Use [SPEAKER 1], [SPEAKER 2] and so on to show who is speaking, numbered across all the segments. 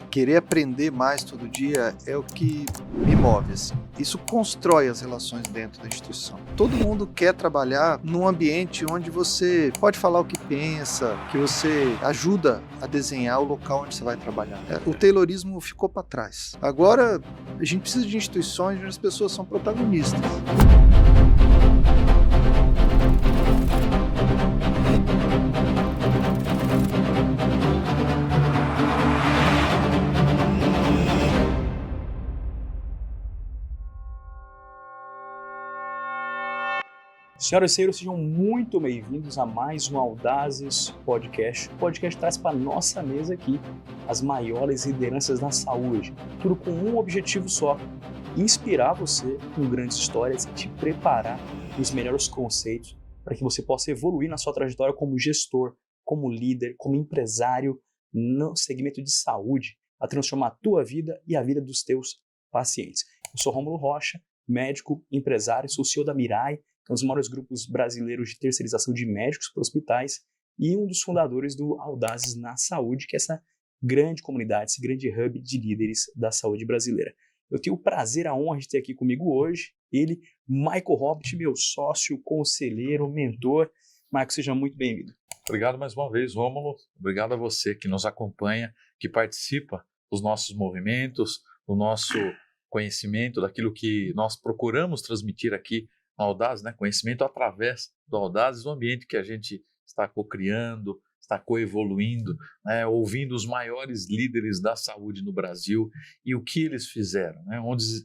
[SPEAKER 1] querer aprender mais todo dia é o que me move, assim. Isso constrói as relações dentro da instituição. Todo mundo quer trabalhar num ambiente onde você pode falar o que pensa, que você ajuda a desenhar o local onde você vai trabalhar. O taylorismo ficou para trás. Agora, a gente precisa de instituições onde as pessoas são protagonistas.
[SPEAKER 2] Senhoras e senhores, sejam muito bem-vindos a mais um Audazes Podcast. O podcast traz para nossa mesa aqui as maiores lideranças da saúde, tudo com um objetivo só: inspirar você com grandes histórias e te preparar com os melhores conceitos para que você possa evoluir na sua trajetória como gestor, como líder, como empresário no segmento de saúde, a transformar a tua vida e a vida dos teus pacientes. Eu sou Rômulo Rocha, médico, empresário, sou CEO da Mirai, que é um dos maiores grupos brasileiros de terceirização de médicos para hospitais e um dos fundadores do Audazes na Saúde, que é essa grande comunidade, esse grande hub de líderes da saúde brasileira. Eu tenho o prazer, a honra de ter aqui comigo hoje ele, Michael Hobbit, meu sócio, conselheiro, mentor. Michael, seja muito bem-vindo.
[SPEAKER 3] Obrigado mais uma vez, Rômulo. Obrigado a você que nos acompanha, que participa dos nossos movimentos, do nosso conhecimento, daquilo que nós procuramos transmitir aqui no Audazes, né? Conhecimento através do Audazes, o ambiente que a gente está co-criando, está co-evoluindo, né? Ouvindo os maiores líderes da saúde no Brasil e o que eles fizeram, né?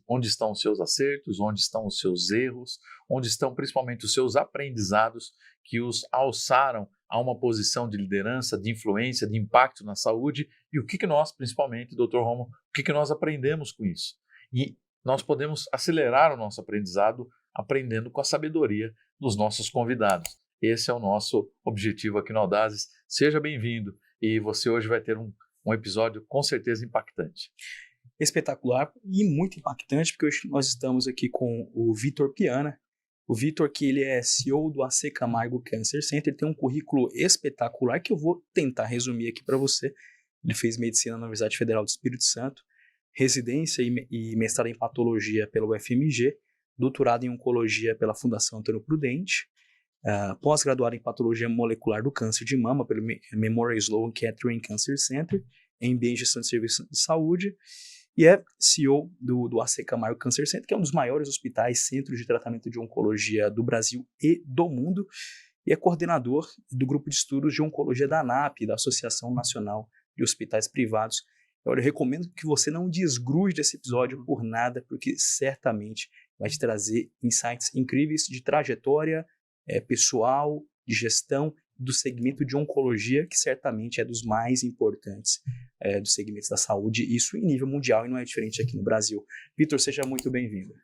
[SPEAKER 3] Onde estão os seus acertos, onde estão os seus erros, onde estão principalmente os seus aprendizados que os alçaram a uma posição de liderança, de influência, de impacto na saúde e o que nós, principalmente, Dr. Romo, o que nós aprendemos com isso. E nós podemos acelerar o nosso aprendizado aprendendo com a sabedoria dos nossos convidados. Esse é o nosso objetivo aqui no Audazes. Seja bem-vindo e você hoje vai ter um episódio com certeza impactante.
[SPEAKER 2] Espetacular e muito impactante, porque hoje nós estamos aqui com o Vitor Piana. O Vitor, que ele é CEO do AC Camargo Cancer Center, tem um currículo espetacular que eu vou tentar resumir aqui para você. Ele fez medicina na Universidade Federal do Espírito Santo, residência e mestrado em patologia pela UFMG, doutorado em oncologia pela Fundação Antônio Prudente, pós-graduado em patologia molecular do câncer de mama pelo Memorial Sloan Kettering Cancer Center, MBA em gestão de serviços de saúde, e é CEO do AC Camargo Cancer Center, que é um dos maiores hospitais, centros de tratamento de oncologia do Brasil e do mundo, e é coordenador do grupo de estudos de oncologia da ANAP, da Associação Nacional de Hospitais Privados. Eu recomendo que você não desgrude desse episódio por nada, porque certamente vai te trazer insights incríveis de trajetória pessoal, de gestão, do segmento de oncologia, que certamente é dos mais importantes dos segmentos da saúde, isso em nível mundial e não é diferente aqui no Brasil. Vitor, seja muito bem-vindo.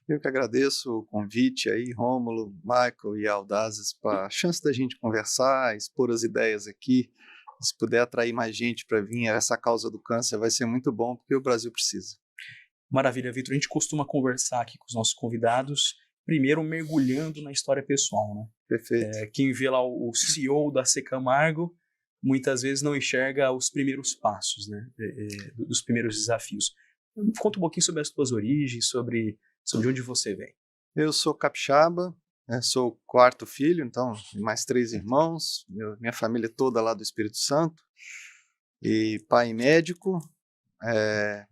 [SPEAKER 1] Eu que agradeço o convite aí, Rômulo, Michael e Audazes, para a chance da gente conversar, expor as ideias aqui. Se puder atrair mais gente para vir a essa causa do câncer, vai ser muito bom, porque o Brasil precisa.
[SPEAKER 2] Maravilha, Vitor. A gente costuma conversar aqui com os nossos convidados, primeiro mergulhando na história pessoal, né?
[SPEAKER 1] Perfeito.
[SPEAKER 2] Quem vê lá o CEO da AC Camargo, muitas vezes não enxerga os primeiros passos, né? Dos primeiros desafios. Conta um pouquinho sobre as tuas origens, sobre onde você vem.
[SPEAKER 1] Eu sou capixaba, sou o quarto filho, então mais 3 irmãos, minha família toda lá do Espírito Santo, e pai médico,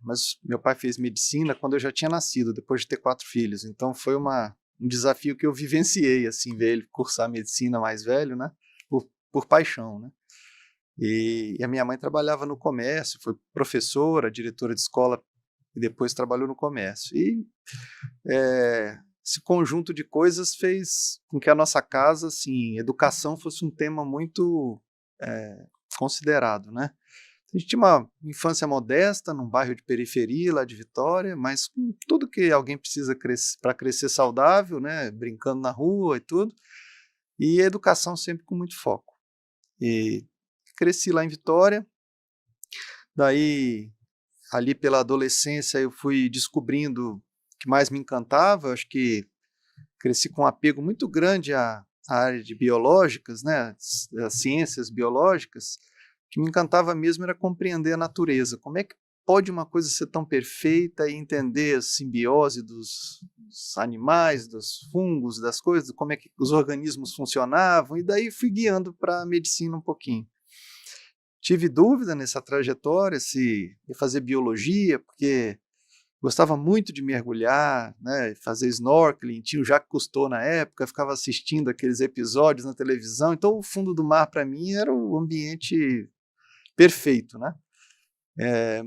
[SPEAKER 1] mas meu pai fez medicina quando eu já tinha nascido, depois de ter 4 filhos, então foi um desafio que eu vivenciei, assim, ver ele cursar medicina mais velho, né, por paixão, né, e a minha mãe trabalhava no comércio, foi professora, diretora de escola, e depois trabalhou no comércio, e esse conjunto de coisas fez com que a nossa casa, assim, educação fosse um tema muito considerado, né? A gente tinha uma infância modesta, num bairro de periferia, lá de Vitória, mas com tudo que alguém precisa para crescer saudável, né? Brincando na rua e tudo, e a educação sempre com muito foco. E cresci lá em Vitória, daí, ali pela adolescência, eu fui descobrindo que mais me encantava, acho que cresci com um apego muito grande à área de biológicas, né, as ciências biológicas, que me encantava mesmo era compreender a natureza, como é que pode uma coisa ser tão perfeita e entender a simbiose dos animais, dos fungos, das coisas, como é que os organismos funcionavam, e daí fui guiando para a medicina um pouquinho. Tive dúvida nessa trajetória se ia fazer biologia, porque gostava muito de mergulhar, né, fazer snorkeling, tinha o Jacques Cousteau na época, ficava assistindo aqueles episódios na televisão, então o fundo do mar para mim era o ambiente perfeito, né?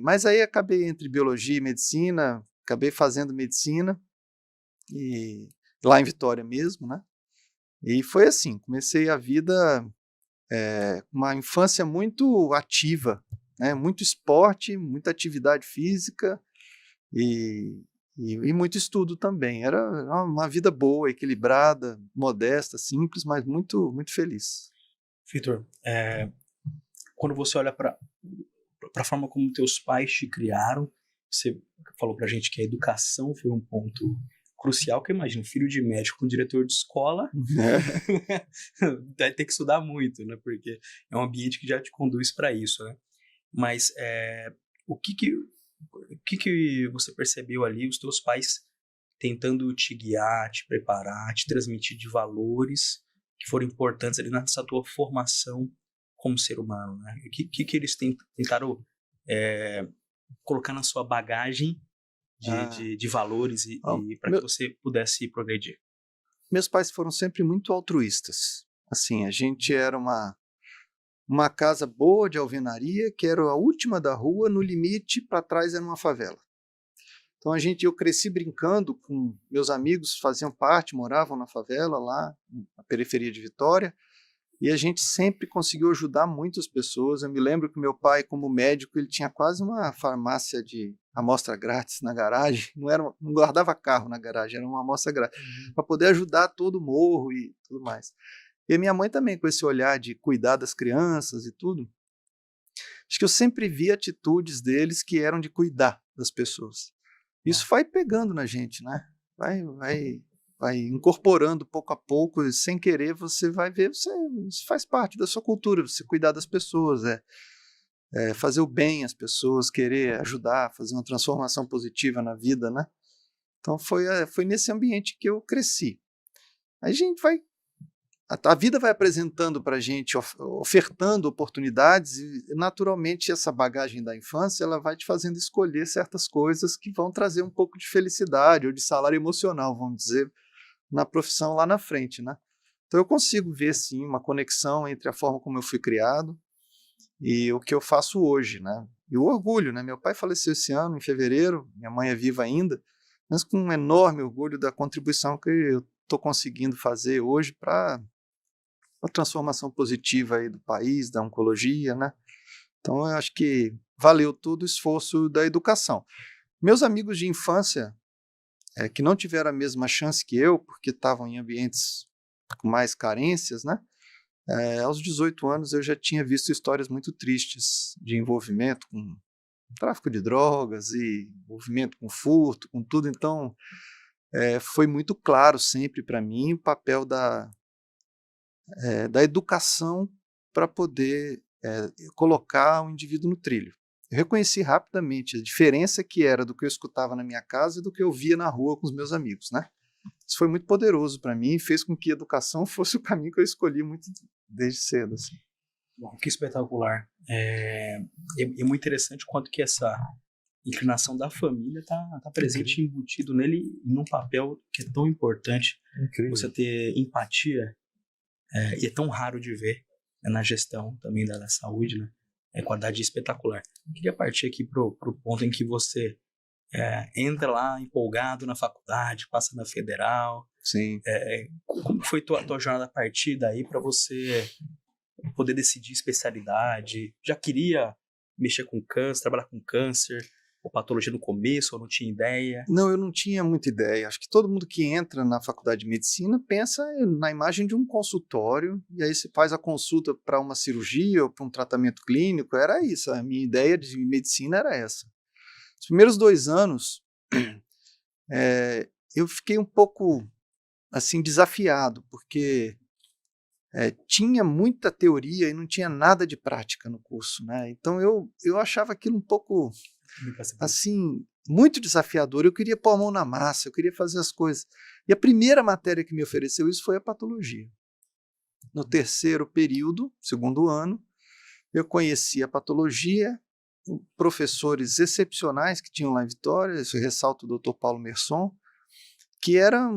[SPEAKER 1] Mas aí acabei entre biologia e medicina, acabei fazendo medicina, e lá em Vitória mesmo, né? E foi assim, comecei a vida, uma infância muito ativa, né? Muito esporte, muita atividade física, e muito estudo também. Era uma vida boa, equilibrada, modesta, simples, mas muito, muito feliz.
[SPEAKER 2] Vitor, quando você olha para a forma como teus pais te criaram, você falou pra gente que a educação foi um ponto crucial, que eu imagino, filho de médico com diretor de escola, vai ter que estudar muito, né? Porque é um ambiente que já te conduz para isso, né? Mas o que você percebeu ali, os teus pais tentando te guiar, te preparar, te transmitir de valores que foram importantes ali nessa tua formação como ser humano, né? O que eles tentaram colocar na sua bagagem de valores e para que você pudesse progredir?
[SPEAKER 1] Meus pais foram sempre muito altruístas. Assim, a gente era uma casa boa de alvenaria, que era a última da rua, no limite, para trás era uma favela. Então eu cresci brincando com meus amigos, faziam parte, moravam na favela, lá na periferia de Vitória, e a gente sempre conseguiu ajudar muitas pessoas. Eu me lembro que meu pai, como médico, ele tinha quase uma farmácia de amostra grátis na garagem, não guardava carro na garagem, era uma amostra grátis, para poder ajudar todo o morro e tudo mais. E a minha mãe também, com esse olhar de cuidar das crianças e tudo. Acho que eu sempre vi atitudes deles que eram de cuidar das pessoas. Isso vai pegando na gente, né? Vai incorporando pouco a pouco, sem querer você vai ver, você faz parte da sua cultura, você cuidar das pessoas, fazer o bem às pessoas, querer ajudar, fazer uma transformação positiva na vida, né? Então foi nesse ambiente que eu cresci. Aí a vida vai apresentando para a gente, ofertando oportunidades, e naturalmente essa bagagem da infância ela vai te fazendo escolher certas coisas que vão trazer um pouco de felicidade ou de salário emocional, vamos dizer, na profissão lá na frente, né? Então eu consigo ver sim uma conexão entre a forma como eu fui criado e o que eu faço hoje, né? E o orgulho, né? Meu pai faleceu esse ano, em fevereiro, minha mãe é viva ainda, mas com um enorme orgulho da contribuição que eu estou conseguindo fazer hoje para a transformação positiva aí do país, da oncologia, né? Então eu acho que valeu todo o esforço da educação. Meus amigos de infância, que não tiveram a mesma chance que eu, porque estavam em ambientes com mais carências, né? Aos 18 anos eu já tinha visto histórias muito tristes de envolvimento com tráfico de drogas e envolvimento com furto, com tudo. Então foi muito claro sempre para mim o papel da educação para poder colocar o indivíduo no trilho. Eu reconheci rapidamente a diferença que era do que eu escutava na minha casa e do que eu via na rua com os meus amigos, né? Isso foi muito poderoso para mim e fez com que a educação fosse o caminho que eu escolhi muito desde cedo. Assim.
[SPEAKER 2] Bom, que espetacular. É muito interessante o quanto que essa inclinação da família tá presente, embutido nele, num papel que é tão importante. Incrível. Você ter empatia, e é tão raro de ver na gestão também da saúde, né? Qualidade espetacular. Eu queria partir aqui pro ponto em que você entra lá empolgado na faculdade, passa na federal.
[SPEAKER 1] Sim.
[SPEAKER 2] Como foi tua jornada a partir daí para você poder decidir especialidade? Já queria mexer com câncer, trabalhar com câncer, ou patologia no começo, ou não tinha ideia?
[SPEAKER 1] Não, eu não tinha muita ideia. Acho que todo mundo que entra na faculdade de medicina pensa na imagem de um consultório, e aí você faz a consulta para uma cirurgia ou para um tratamento clínico. Era isso, a minha ideia de medicina era essa. Os primeiros 2 anos, eu fiquei um pouco assim desafiado, porque tinha muita teoria e não tinha nada de prática no curso, né? Então eu achava aquilo um pouco assim, muito desafiador. Eu queria pôr a mão na massa, eu queria fazer as coisas. E a primeira matéria que me ofereceu isso foi a patologia. No terceiro período, segundo ano, eu conheci a patologia, professores excepcionais que tinham lá em Vitória, eu ressalto o Dr. Paulo Merson, que era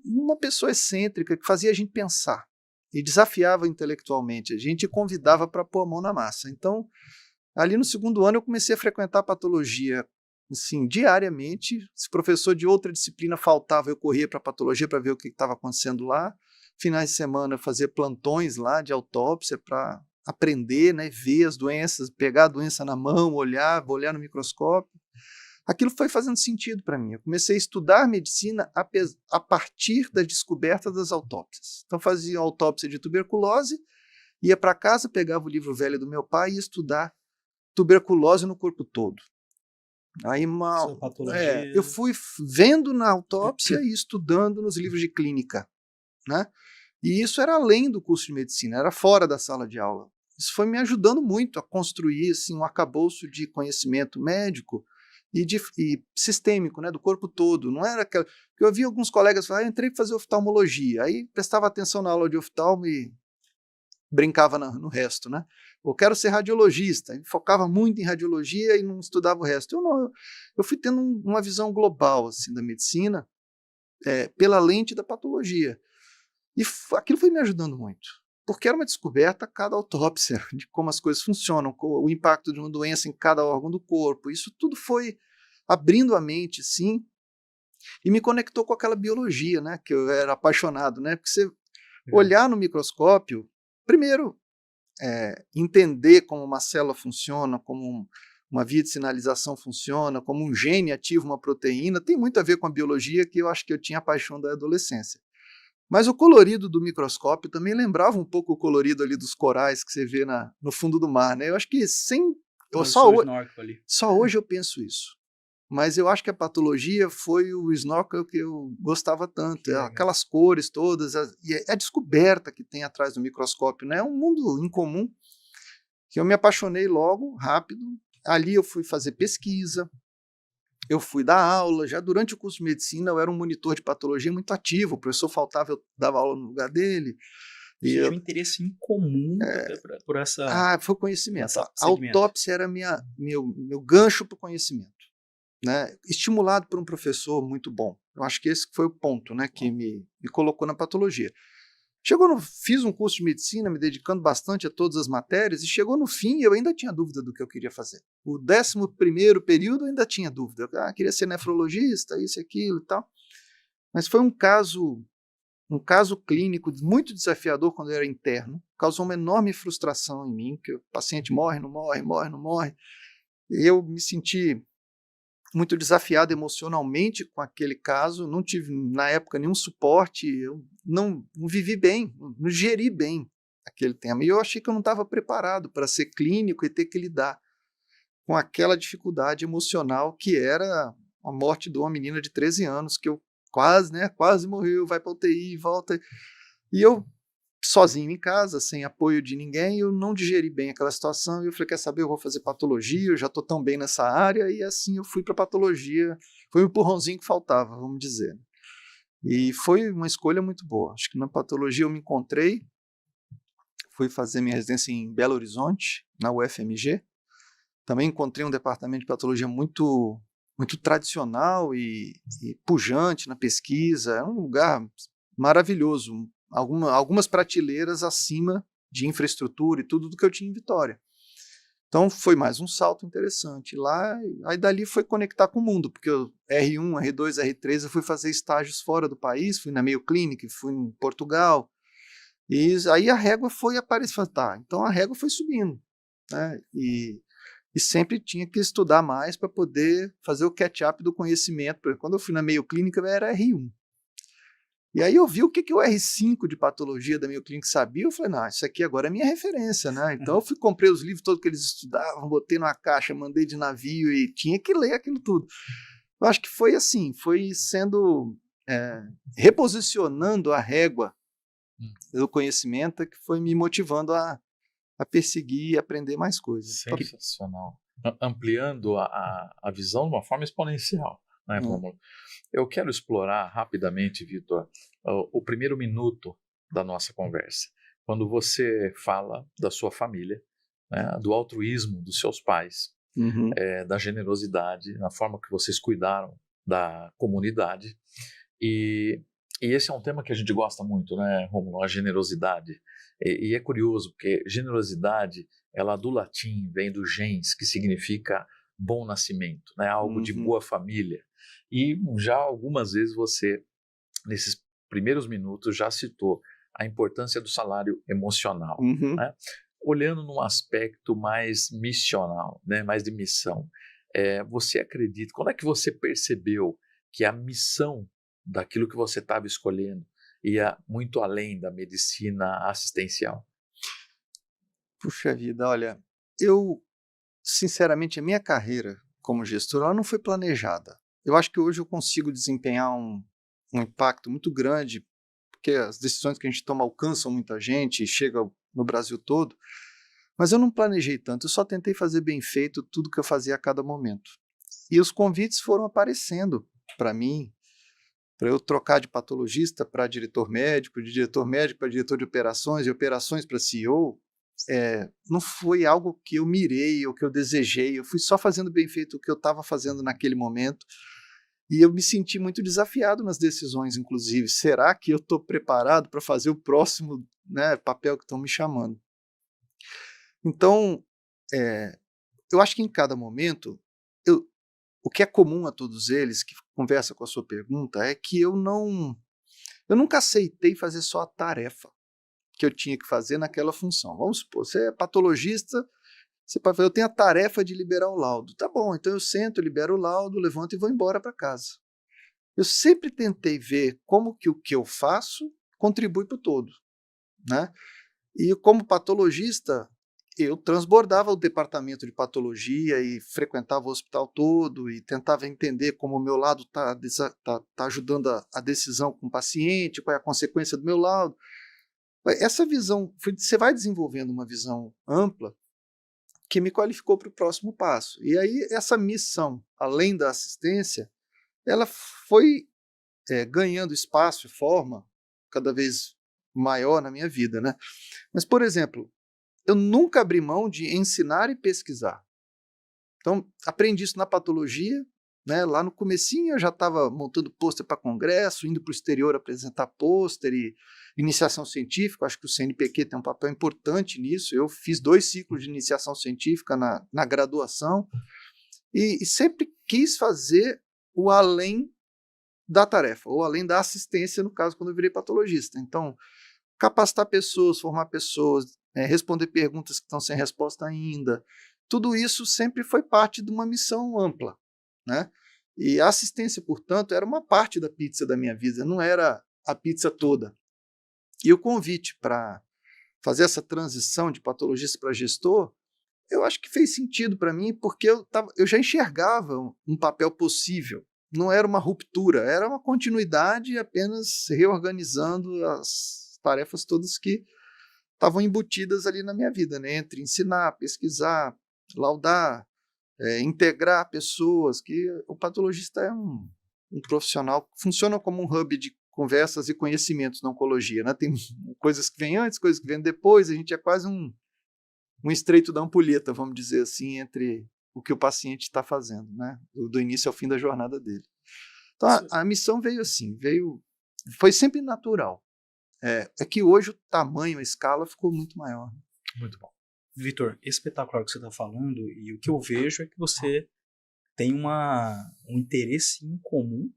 [SPEAKER 1] uma pessoa excêntrica, que fazia a gente pensar e desafiava intelectualmente a gente e convidava para pôr a mão na massa. Então, ali no segundo ano, eu comecei a frequentar a patologia assim, diariamente. Se professor de outra disciplina faltava, eu corria para a patologia para ver o que estava acontecendo lá. Finais de semana, eu fazia plantões lá de autópsia para aprender, né, ver as doenças, pegar a doença na mão, olhar no microscópio. Aquilo foi fazendo sentido para mim. Eu comecei a estudar medicina a partir da descoberta das autópsias. Então, fazia autópsia de tuberculose, ia para casa, pegava o livro velho do meu pai e ia estudar tuberculose no corpo todo. Aí eu fui vendo na autópsia e estudando nos livros de clínica, né? E isso era além do curso de medicina, era fora da sala de aula. Isso foi me ajudando muito a construir assim, um arcabouço de conhecimento médico e sistêmico, né, do corpo todo. Não era aquela... Eu vi alguns colegas falar, eu entrei para fazer oftalmologia, aí prestava atenção na aula de oftalmo e brincava no resto, né? Eu quero ser radiologista, e focava muito em radiologia e não estudava o resto. Eu fui tendo uma visão global assim, da medicina pela lente da patologia. E aquilo foi me ajudando muito, porque era uma descoberta a cada autópsia, de como as coisas funcionam, o impacto de uma doença em cada órgão do corpo. Isso tudo foi abrindo a mente, sim, e me conectou com aquela biologia, né, que eu era apaixonado, né, porque você olhar no microscópio, primeiro, entender como uma célula funciona, como uma via de sinalização funciona, como um gene ativa uma proteína, tem muito a ver com a biologia, que eu acho que eu tinha a paixão da adolescência. Mas o colorido do microscópio também lembrava um pouco o colorido ali dos corais que você vê no fundo do mar, né? Eu acho que só hoje eu penso isso. Mas eu acho que a patologia foi o snorkel que eu gostava tanto. Aquelas cores todas, e a descoberta que tem atrás do microscópio, né? É um mundo incomum que eu me apaixonei logo, rápido. Ali eu fui fazer pesquisa, eu fui dar aula. Já durante o curso de medicina eu era um monitor de patologia muito ativo. O professor faltava, eu dava aula no lugar dele.
[SPEAKER 2] E um interesse em comum por essa...
[SPEAKER 1] foi o conhecimento. A autópsia era meu gancho para o conhecimento, né? Estimulado por um professor muito bom. Eu acho que esse foi o ponto, né, que me colocou na patologia. Fiz um curso de medicina, me dedicando bastante a todas as matérias, e chegou no fim e eu ainda tinha dúvida do que eu queria fazer. O 11º período eu ainda tinha dúvida. Eu queria ser nefrologista, isso e aquilo e tal. Mas foi um caso clínico muito desafiador quando eu era interno. Causou uma enorme frustração em mim, que o paciente morre, não morre, morre, não morre. E eu me senti muito desafiado emocionalmente com aquele caso. Não tive, na época, nenhum suporte. Eu não vivi bem, não geri bem aquele tema. E eu achei que eu não estava preparado para ser clínico e ter que lidar com aquela dificuldade emocional que era a morte de uma menina de 13 anos, que eu quase morreu, vai para UTI, volta. E eu, sozinho em casa, sem apoio de ninguém, eu não digeri bem aquela situação. E eu falei, quer saber, eu vou fazer patologia, eu já estou tão bem nessa área. E assim eu fui para patologia. Foi um empurrãozinho que faltava, vamos dizer. E foi uma escolha muito boa. Acho que na patologia eu me encontrei. Fui fazer minha residência em Belo Horizonte, na UFMG. Também encontrei um departamento de patologia muito tradicional e pujante na pesquisa. É um lugar maravilhoso, algumas prateleiras acima de infraestrutura e tudo do que eu tinha em Vitória. Então foi mais um salto interessante. Lá, aí dali foi conectar com o mundo, porque eu, R1, R2, R3, eu fui fazer estágios fora do país, fui na Mayo Clinic, fui em Portugal, e aí a régua foi aparecendo, então a régua foi subindo, né? E sempre tinha que estudar mais para poder fazer o catch-up do conhecimento. Porque quando eu fui na Mayo Clinic, eu era R1. E aí eu vi o que o R5 de patologia da Mayo Clinic sabia. Eu falei, não, isso aqui agora é minha referência, né? Então eu comprei os livros todos que eles estudavam, botei numa caixa, mandei de navio e tinha que ler aquilo tudo. Eu acho que foi assim, foi sendo reposicionando a régua do conhecimento que foi me motivando a perseguir e aprender mais coisas.
[SPEAKER 3] Sensacional. ampliando a visão de uma forma exponencial, né, Rômulo? Eu quero explorar rapidamente, Vitor, o primeiro minuto da nossa conversa. Quando você fala da sua família, né, do altruísmo dos seus pais, da generosidade, na forma que vocês cuidaram da comunidade. E esse é um tema que a gente gosta muito, né, Rômulo? A generosidade. E é curioso, porque generosidade, ela do latim vem do gens, que significa bom nascimento, né? Algo de boa família. E já algumas vezes você, nesses primeiros minutos, já citou a importância do salário emocional, né? Olhando num aspecto mais missional, né? Mais de missão. Você acredita, quando é que você percebeu que a missão daquilo que você estava escolhendo ia muito além da medicina assistencial?
[SPEAKER 1] Puxa vida, olha, eu, sinceramente, a minha carreira como gestor, ela não foi planejada. Eu acho que hoje eu consigo desempenhar um impacto muito grande, porque as decisões que a gente toma alcançam muita gente e chega no Brasil todo, mas eu não planejei tanto, eu só tentei fazer bem feito tudo que eu fazia a cada momento. E os convites foram aparecendo para mim, para eu trocar de patologista para diretor médico, de diretor médico para diretor de operações, e operações para CEO. Não foi algo que eu mirei ou que eu desejei, eu fui só fazendo bem feito o que eu estava fazendo naquele momento, e eu me senti muito desafiado nas decisões, inclusive. Será que eu estou preparado para fazer o próximo, né, papel que estão me chamando? Então, eu acho que em cada momento, o que é comum a todos eles, que conversa com a sua pergunta, é que eu nunca aceitei fazer só a tarefa que eu tinha que fazer naquela função. Vamos supor, você é patologista, você pode fazer, eu tenho a tarefa de liberar o laudo. Tá bom, então eu sento, libero o laudo, levanto e vou embora para casa. Eu sempre tentei ver como que o que eu faço contribui para o todo, né? E como patologista, eu transbordava o departamento de patologia e frequentava o hospital todo e tentava entender como o meu laudo tá ajudando a decisão com o paciente, qual é a consequência do meu laudo. Essa visão, você vai desenvolvendo uma visão ampla que me qualificou para o próximo passo. E aí essa missão, além da assistência, ela foi ganhando espaço e forma cada vez maior na minha vida, né? Mas, por exemplo, eu nunca abri mão de ensinar e pesquisar. Então, aprendi isso na patologia, né? Lá no comecinho eu já estava montando pôster para congresso, indo para o exterior apresentar pôster e iniciação científica. Acho que o CNPq tem um papel importante nisso. Eu fiz 2 ciclos de iniciação científica na graduação e sempre quis fazer o além da tarefa, ou além da assistência, no caso, quando eu virei patologista. Então, capacitar pessoas, formar pessoas, responder perguntas que estão sem resposta ainda. Tudo isso sempre foi parte de uma missão ampla, né? E a assistência, portanto, era uma parte da pizza da minha vida, não era a pizza toda. E o convite para fazer essa transição de patologista para gestor, eu acho que fez sentido para mim, porque eu já enxergava um papel possível. Não era uma ruptura, era uma continuidade, apenas reorganizando as tarefas todas que estavam embutidas ali na minha vida, né? Entre ensinar, pesquisar, laudar, integrar pessoas, que o patologista é um profissional que funciona como um hub de conversas e conhecimentos na oncologia, né? Tem coisas que vêm antes, coisas que vêm depois, a gente é quase um estreito da ampulheta, vamos dizer assim, entre o que o paciente está fazendo, né? Do início ao fim da jornada dele. Então, a missão veio assim, foi sempre natural. É que hoje o tamanho, a escala ficou muito maior.
[SPEAKER 3] Muito bom.
[SPEAKER 2] Vitor, espetacular o que você está falando, e o que eu vejo é que você tem um interesse em comum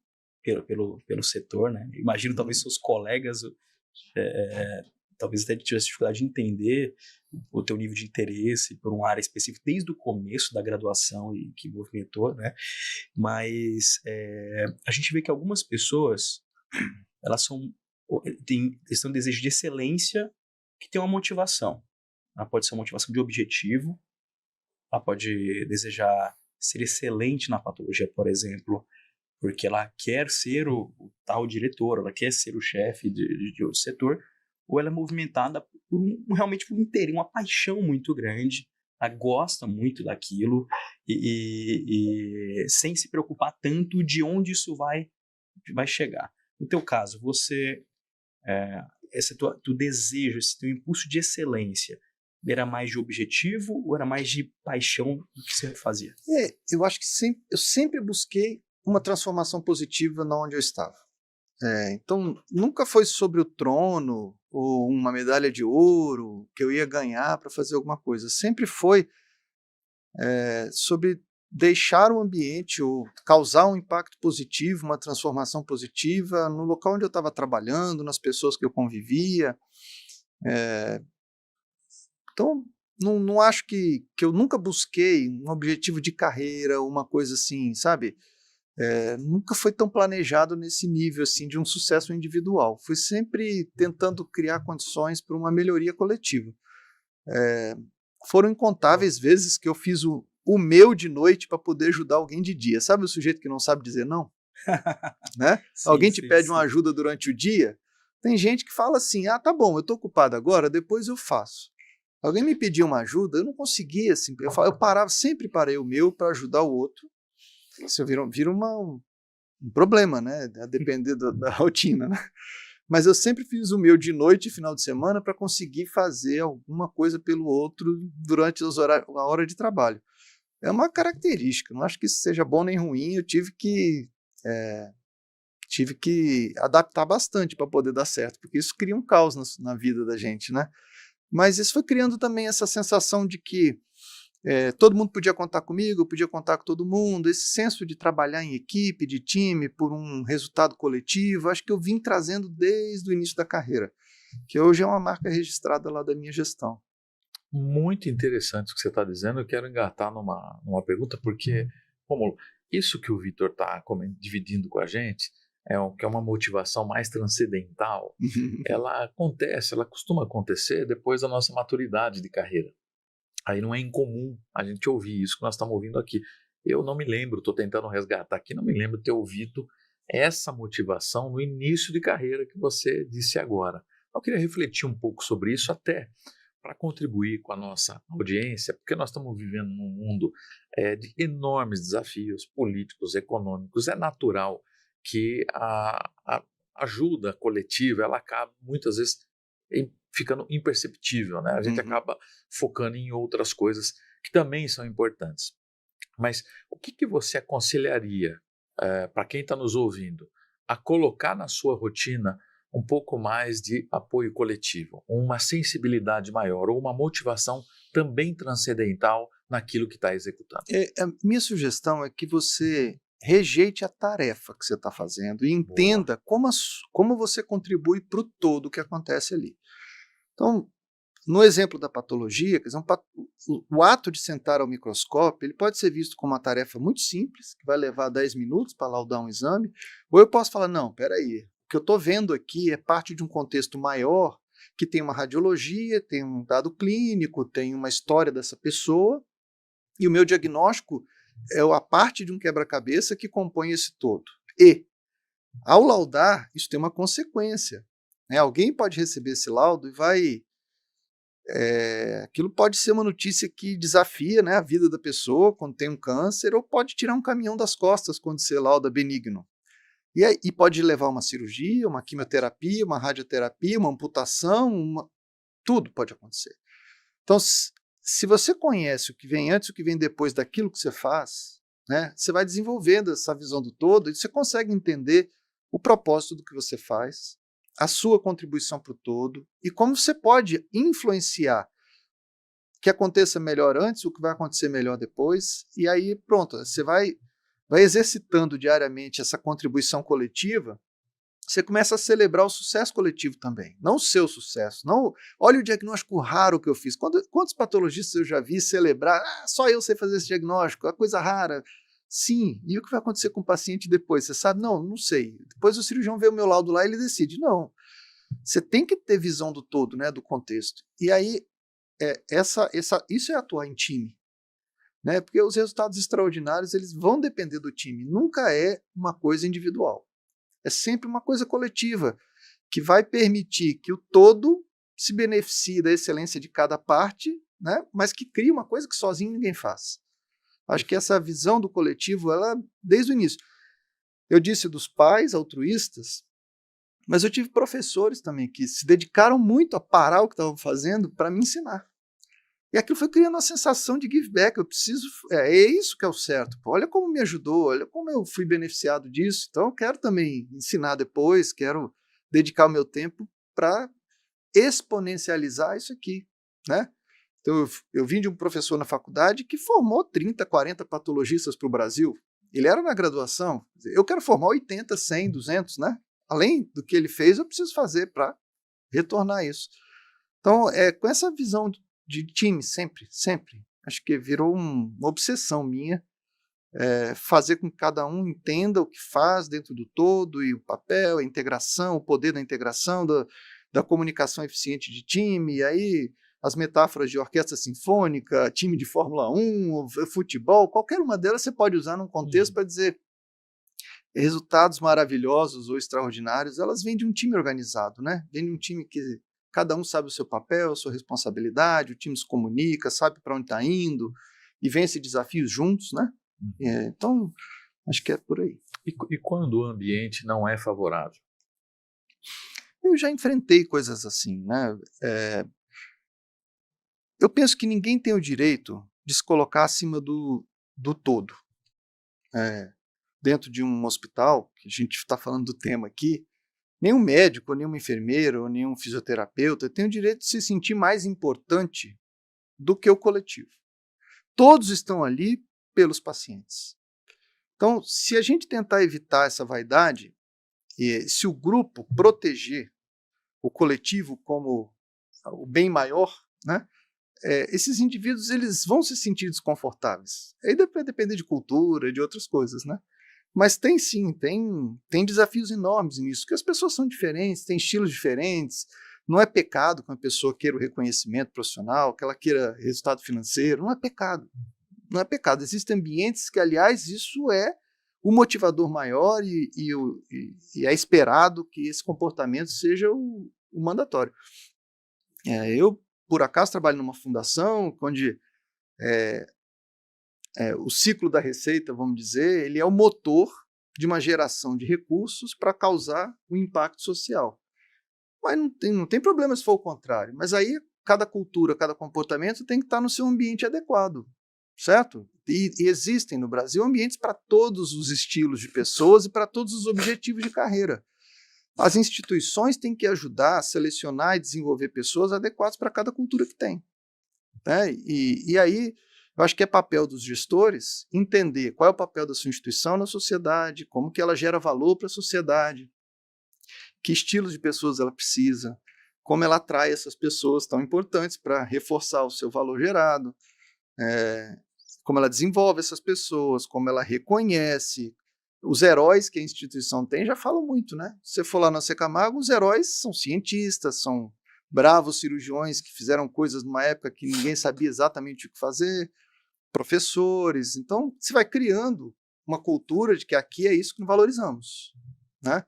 [SPEAKER 2] pelo setor, né? Imagino talvez seus colegas talvez até tivesse dificuldade de entender o teu nível de interesse por uma área específica desde o começo da graduação e que movimentou, né? Mas a gente vê que algumas pessoas, elas têm um desejo de excelência que tem uma motivação. Ela pode ser uma motivação de objetivo, ela pode desejar ser excelente na patologia, por exemplo, porque ela quer ser o tal diretor, ela quer ser o chefe de outro setor, ou ela é movimentada realmente por um interesse, uma paixão muito grande ela gosta muito daquilo e sem se preocupar tanto de onde isso vai chegar. No teu caso, você, esse teu desejo, esse teu impulso de excelência, era mais de objetivo ou era mais de paixão do que você fazia?
[SPEAKER 1] Eu acho que eu sempre busquei uma transformação positiva na onde eu estava. Então, nunca foi sobre o trono ou uma medalha de ouro que eu ia ganhar para fazer alguma coisa. Sempre foi sobre deixar o ambiente ou causar um impacto positivo, uma transformação positiva no local onde eu estava trabalhando, nas pessoas que eu convivia. Então, não acho que eu nunca busquei um objetivo de carreira, uma coisa assim, sabe? Nunca foi tão planejado nesse nível assim de um sucesso individual. Fui sempre tentando criar condições para uma melhoria coletiva. Foram incontáveis vezes que eu fiz o meu de noite para poder ajudar alguém de dia. Sabe o sujeito que não sabe dizer não? Né?
[SPEAKER 2] Sim,
[SPEAKER 1] Alguém te pede uma ajuda durante o dia? Tem gente que fala assim, tá bom, eu estou ocupado agora, depois eu faço. Alguém me pediu uma ajuda, eu não conseguia. Assim, eu parava, sempre parei o meu para ajudar o outro. Isso vira um problema, né? A depender da rotina, né? Mas eu sempre fiz o meu de noite e final de semana para conseguir fazer alguma coisa pelo outro durante a hora de trabalho. É uma característica, não acho que isso seja bom nem ruim, eu tive que adaptar bastante para poder dar certo, porque isso cria um caos na vida da gente, né? Mas isso foi criando também essa sensação de que todo mundo podia contar comigo, eu podia contar com todo mundo, esse senso de trabalhar em equipe, de time, por um resultado coletivo, acho que eu vim trazendo desde o início da carreira, que hoje é uma marca registrada lá da minha gestão.
[SPEAKER 3] Muito interessante o que você está dizendo. Eu quero engatar numa pergunta, porque, Rômulo, isso que o Vitor está dividindo com a gente, que é uma motivação mais transcendental, ela costuma acontecer depois da nossa maturidade de carreira. Aí não é incomum a gente ouvir isso que nós estamos ouvindo aqui. Eu não me lembro, estou tentando resgatar aqui, não me lembro de ter ouvido essa motivação no início de carreira que você disse agora. Eu queria refletir um pouco sobre isso até para contribuir com a nossa audiência, porque nós estamos vivendo num mundo de enormes desafios políticos, econômicos. É natural que a ajuda coletiva ela acaba muitas vezes ficando imperceptível, né? A gente acaba focando em outras coisas que também são importantes. Mas o que você aconselharia para quem está nos ouvindo a colocar na sua rotina um pouco mais de apoio coletivo, uma sensibilidade maior ou uma motivação também transcendental naquilo que está executando?
[SPEAKER 1] A minha sugestão é que você rejeite a tarefa que você está fazendo e entenda como você contribui para o todo que acontece ali. Então, no exemplo da patologia, quer dizer, o ato de sentar ao microscópio ele pode ser visto como uma tarefa muito simples, que vai levar 10 minutos para laudar um exame, ou eu posso falar, não, peraí, o que eu estou vendo aqui é parte de um contexto maior, que tem uma radiologia, tem um dado clínico, tem uma história dessa pessoa, e o meu diagnóstico é a parte de um quebra-cabeça que compõe esse todo. E, ao laudar, isso tem uma consequência. Alguém pode receber esse laudo e aquilo pode ser uma notícia que desafia, né, a vida da pessoa quando tem um câncer, ou pode tirar um caminhão das costas quando você lauda benigno. E pode levar a uma cirurgia, uma quimioterapia, uma radioterapia, uma amputação, tudo pode acontecer. Então, se você conhece o que vem antes e o que vem depois daquilo que você faz, né, você vai desenvolvendo essa visão do todo e você consegue entender o propósito do que você faz, a sua contribuição para o todo e como você pode influenciar que aconteça melhor antes, o que vai acontecer melhor depois, e aí pronto, você vai exercitando diariamente essa contribuição coletiva, você começa a celebrar o sucesso coletivo também, não o seu sucesso. Não, olha o diagnóstico raro que eu fiz. Quantos patologistas eu já vi celebrar? Só eu sei fazer esse diagnóstico, é coisa rara. Sim, e o que vai acontecer com o paciente depois? Você sabe? Não sei. Depois o cirurgião vê o meu laudo lá e ele decide. Não, você tem que ter visão do todo, né, do contexto. E aí, isso é atuar em time. Né? Porque os resultados extraordinários eles vão depender do time. Nunca é uma coisa individual. É sempre uma coisa coletiva, que vai permitir que o todo se beneficie da excelência de cada parte né? Mas que cria uma coisa que sozinho ninguém faz. Acho que essa visão do coletivo, ela desde o início. Eu disse dos pais altruístas, mas eu tive professores também que se dedicaram muito a parar o que estavam fazendo para me ensinar. E aquilo foi criando uma sensação de give back. Eu preciso. É isso que é o certo. Pô, olha como me ajudou, olha como eu fui beneficiado disso. Então eu quero também ensinar depois, quero dedicar o meu tempo para exponencializar isso aqui, né? Então eu vim de um professor na faculdade que formou 30, 40 patologistas para o Brasil. Ele era na graduação. Eu quero formar 80, 100, 200, né? Além do que ele fez, eu preciso fazer para retornar isso. Então, com essa visão de time, sempre, sempre, acho que virou uma obsessão minha, fazer com que cada um entenda o que faz dentro do todo, e o papel, a integração, o poder da integração, da comunicação eficiente de time, e aí as metáforas de orquestra sinfônica, time de Fórmula 1, futebol, qualquer uma delas você pode usar num contexto para dizer resultados maravilhosos ou extraordinários, elas vêm de um time organizado, né? Vem de um time que cada um sabe o seu papel, a sua responsabilidade, o time se comunica, sabe para onde está indo e vence desafios juntos, né? Então, acho que é por aí.
[SPEAKER 3] E quando o ambiente não é favorável?
[SPEAKER 1] Eu já enfrentei coisas assim, né? Eu penso que ninguém tem o direito de se colocar acima do todo. Dentro de um hospital, que a gente está falando do tema aqui, nenhum médico, nenhum enfermeiro, nenhum fisioterapeuta tem o direito de se sentir mais importante do que o coletivo. Todos estão ali pelos pacientes. Então, se a gente tentar evitar essa vaidade, e se o grupo proteger o coletivo como o bem maior, né, esses indivíduos eles vão se sentir desconfortáveis. Aí vai depender de cultura, de outras coisas, né? Mas tem sim, tem desafios enormes nisso, porque as pessoas são diferentes, têm estilos diferentes. Não é pecado que uma pessoa queira o reconhecimento profissional, que ela queira resultado financeiro, não é pecado. Não é pecado. Existem ambientes que, aliás, isso é o motivador maior e é esperado que esse comportamento seja o mandatório. Eu, por acaso, trabalho numa fundação onde o ciclo da receita, vamos dizer, ele é o motor de uma geração de recursos para causar um impacto social. Mas não tem problema se for o contrário. Mas aí cada cultura, cada comportamento tem que estar no seu ambiente adequado, certo? E existem no Brasil ambientes para todos os estilos de pessoas e para todos os objetivos de carreira. As instituições têm que ajudar a selecionar e desenvolver pessoas adequadas para cada cultura que tem. Né? E aí, eu acho que é papel dos gestores entender qual é o papel da sua instituição na sociedade, como que ela gera valor para a sociedade, que estilos de pessoas ela precisa, como ela atrai essas pessoas tão importantes para reforçar o seu valor gerado, como ela desenvolve essas pessoas, como ela reconhece. Os heróis que a instituição tem já falam muito, né? Se você for lá na Secamago, os heróis são cientistas, são bravos cirurgiões que fizeram coisas numa época que ninguém sabia exatamente o que fazer, professores. Então, você vai criando uma cultura de que aqui é isso que valorizamos, né?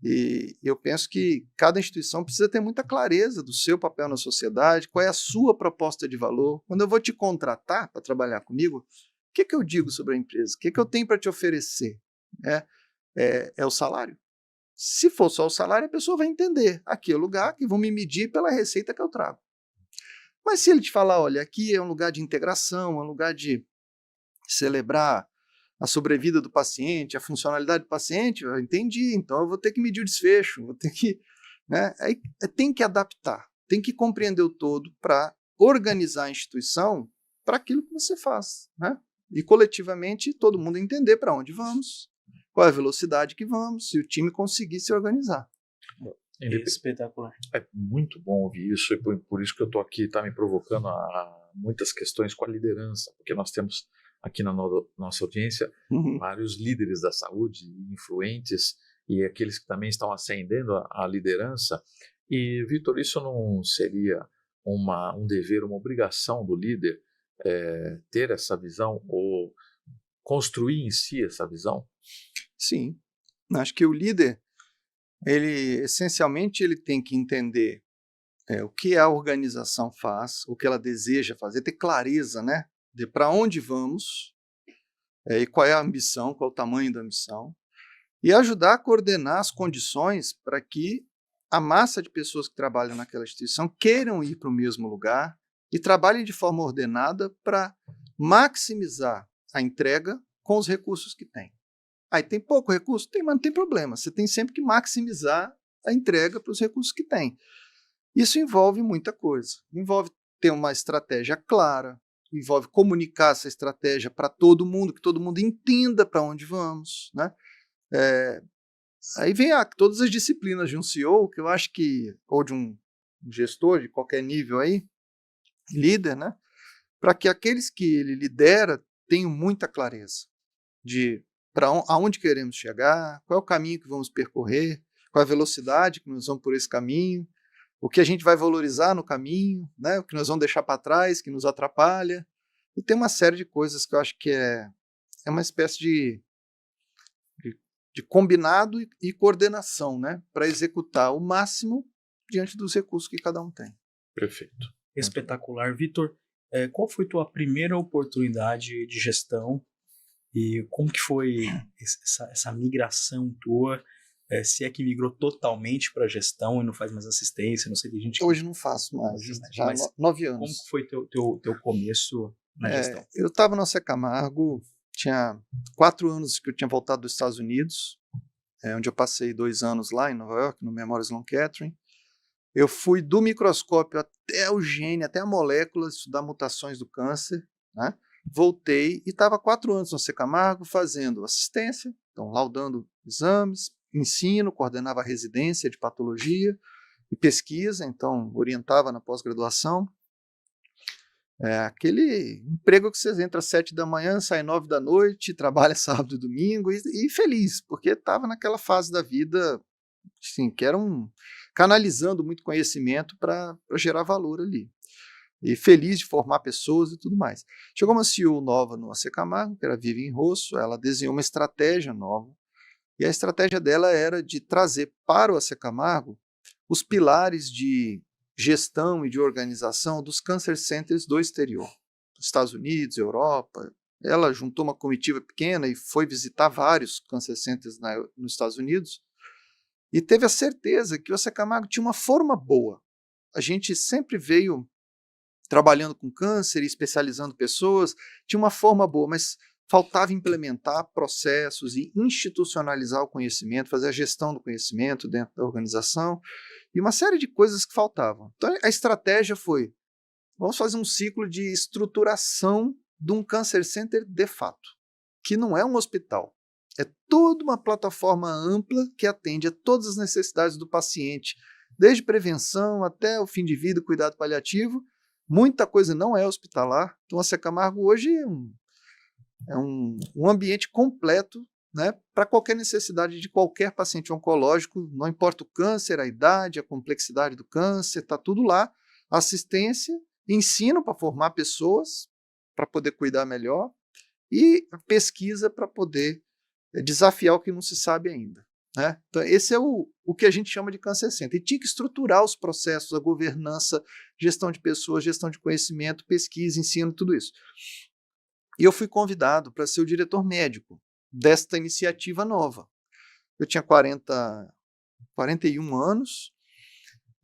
[SPEAKER 1] E eu penso que cada instituição precisa ter muita clareza do seu papel na sociedade, qual é a sua proposta de valor. Quando eu vou te contratar para trabalhar comigo, o que eu digo sobre a empresa? O que eu tenho para te oferecer? É o salário? Se for só o salário, a pessoa vai entender. Aqui é o lugar que vão me medir pela receita que eu trago. Mas se ele te falar, olha, aqui é um lugar de integração, é um lugar de celebrar a sobrevida do paciente, a funcionalidade do paciente, eu entendi, então eu vou ter que medir o desfecho, vou ter que... Né? Aí, tem que adaptar, tem que compreender o todo para organizar a instituição para aquilo que você faz. Né? E coletivamente todo mundo entender para onde vamos, qual é a velocidade que vamos, se o time conseguir se organizar.
[SPEAKER 2] Espetacular.
[SPEAKER 3] É muito bom ouvir isso, e por isso que eu estou aqui, está me provocando a muitas questões com a liderança, porque nós temos aqui na nossa audiência vários líderes da saúde, influentes, e aqueles que também estão ascendendo a liderança. E, Vitor, isso não seria um dever, uma obrigação do líder ter essa visão ou construir em si essa visão?
[SPEAKER 1] Sim, acho que o líder, ele essencialmente ele tem que entender o que a organização faz, o que ela deseja fazer, ter clareza, né, de para onde vamos, e qual é a ambição, qual é o tamanho da ambição, e ajudar a coordenar as condições para que a massa de pessoas que trabalham naquela instituição queiram ir para o mesmo lugar e trabalhem de forma ordenada para maximizar a entrega com os recursos que tem. Aí tem pouco recurso? Tem, mas não tem problema. Você tem sempre que maximizar a entrega para os recursos que tem. Isso envolve muita coisa. Envolve ter uma estratégia clara, envolve comunicar essa estratégia para todo mundo, que todo mundo entenda para onde vamos, né? Aí vem todas as disciplinas de um CEO, que eu acho que, ou de um gestor de qualquer nível aí, líder, né? Para que aqueles que ele lidera tenham muita clareza de aonde queremos chegar, qual é o caminho que vamos percorrer, qual é a velocidade que nós vamos por esse caminho, o que a gente vai valorizar no caminho, né? O que nós vamos deixar para trás, que nos atrapalha. E tem uma série de coisas que eu acho que é uma espécie de combinado e coordenação, né, para executar o máximo diante dos recursos que cada um tem.
[SPEAKER 3] Perfeito.
[SPEAKER 2] Espetacular. Vitor, qual foi tua primeira oportunidade de gestão e como que foi essa migração tua? Se é que migrou totalmente para gestão e não faz mais assistência, não sei, tem gente que...
[SPEAKER 1] Hoje não faço mais, já há 9 anos.
[SPEAKER 2] Como foi teu começo na gestão?
[SPEAKER 1] Eu estava no Camargo, tinha 4 anos que eu tinha voltado dos Estados Unidos, onde eu passei 2 anos lá em Nova York, no Memorial Sloan Kettering. Eu fui do microscópio até o gene, até a molécula, estudar mutações do câncer, né? Voltei e estava 4 anos no Camargo fazendo assistência, então laudando exames, ensino, coordenava a residência de patologia e pesquisa, então orientava na pós-graduação. Aquele emprego que você entra às 7 da manhã, sai 9 da noite, trabalha sábado e domingo e feliz, porque estava naquela fase da vida, assim, que era canalizando muito conhecimento para gerar valor ali. E feliz de formar pessoas e tudo mais. Chegou uma CEO nova no AC Camargo, que era a Vivian Rosso, ela desenhou uma estratégia nova, e a estratégia dela era de trazer para o AC Camargo os pilares de gestão e de organização dos cancer centers do exterior, Estados Unidos, Europa. Ela juntou uma comitiva pequena e foi visitar vários cancer centers nos Estados Unidos e teve a certeza que o AC Camargo tinha uma forma boa. A gente sempre veio trabalhando com câncer e especializando pessoas, tinha uma forma boa, mas faltava implementar processos e institucionalizar o conhecimento, fazer a gestão do conhecimento dentro da organização, e uma série de coisas que faltavam. Então a estratégia foi, vamos fazer um ciclo de estruturação de um cancer center de fato, que não é um hospital, é toda uma plataforma ampla que atende a todas as necessidades do paciente, desde prevenção até o fim de vida, cuidado paliativo. Muita coisa não é hospitalar, então a AC Camargo hoje é um ambiente completo, né, para qualquer necessidade de qualquer paciente oncológico, não importa o câncer, a idade, a complexidade do câncer, está tudo lá. Assistência, ensino para formar pessoas, para poder cuidar melhor, e pesquisa para poder desafiar o que não se sabe ainda, né? Então, esse é o que a gente chama de Cancer Center. E tinha que estruturar os processos, a governança, gestão de pessoas, gestão de conhecimento, pesquisa, ensino, tudo isso. E eu fui convidado para ser o diretor médico desta iniciativa nova. Eu tinha 41 anos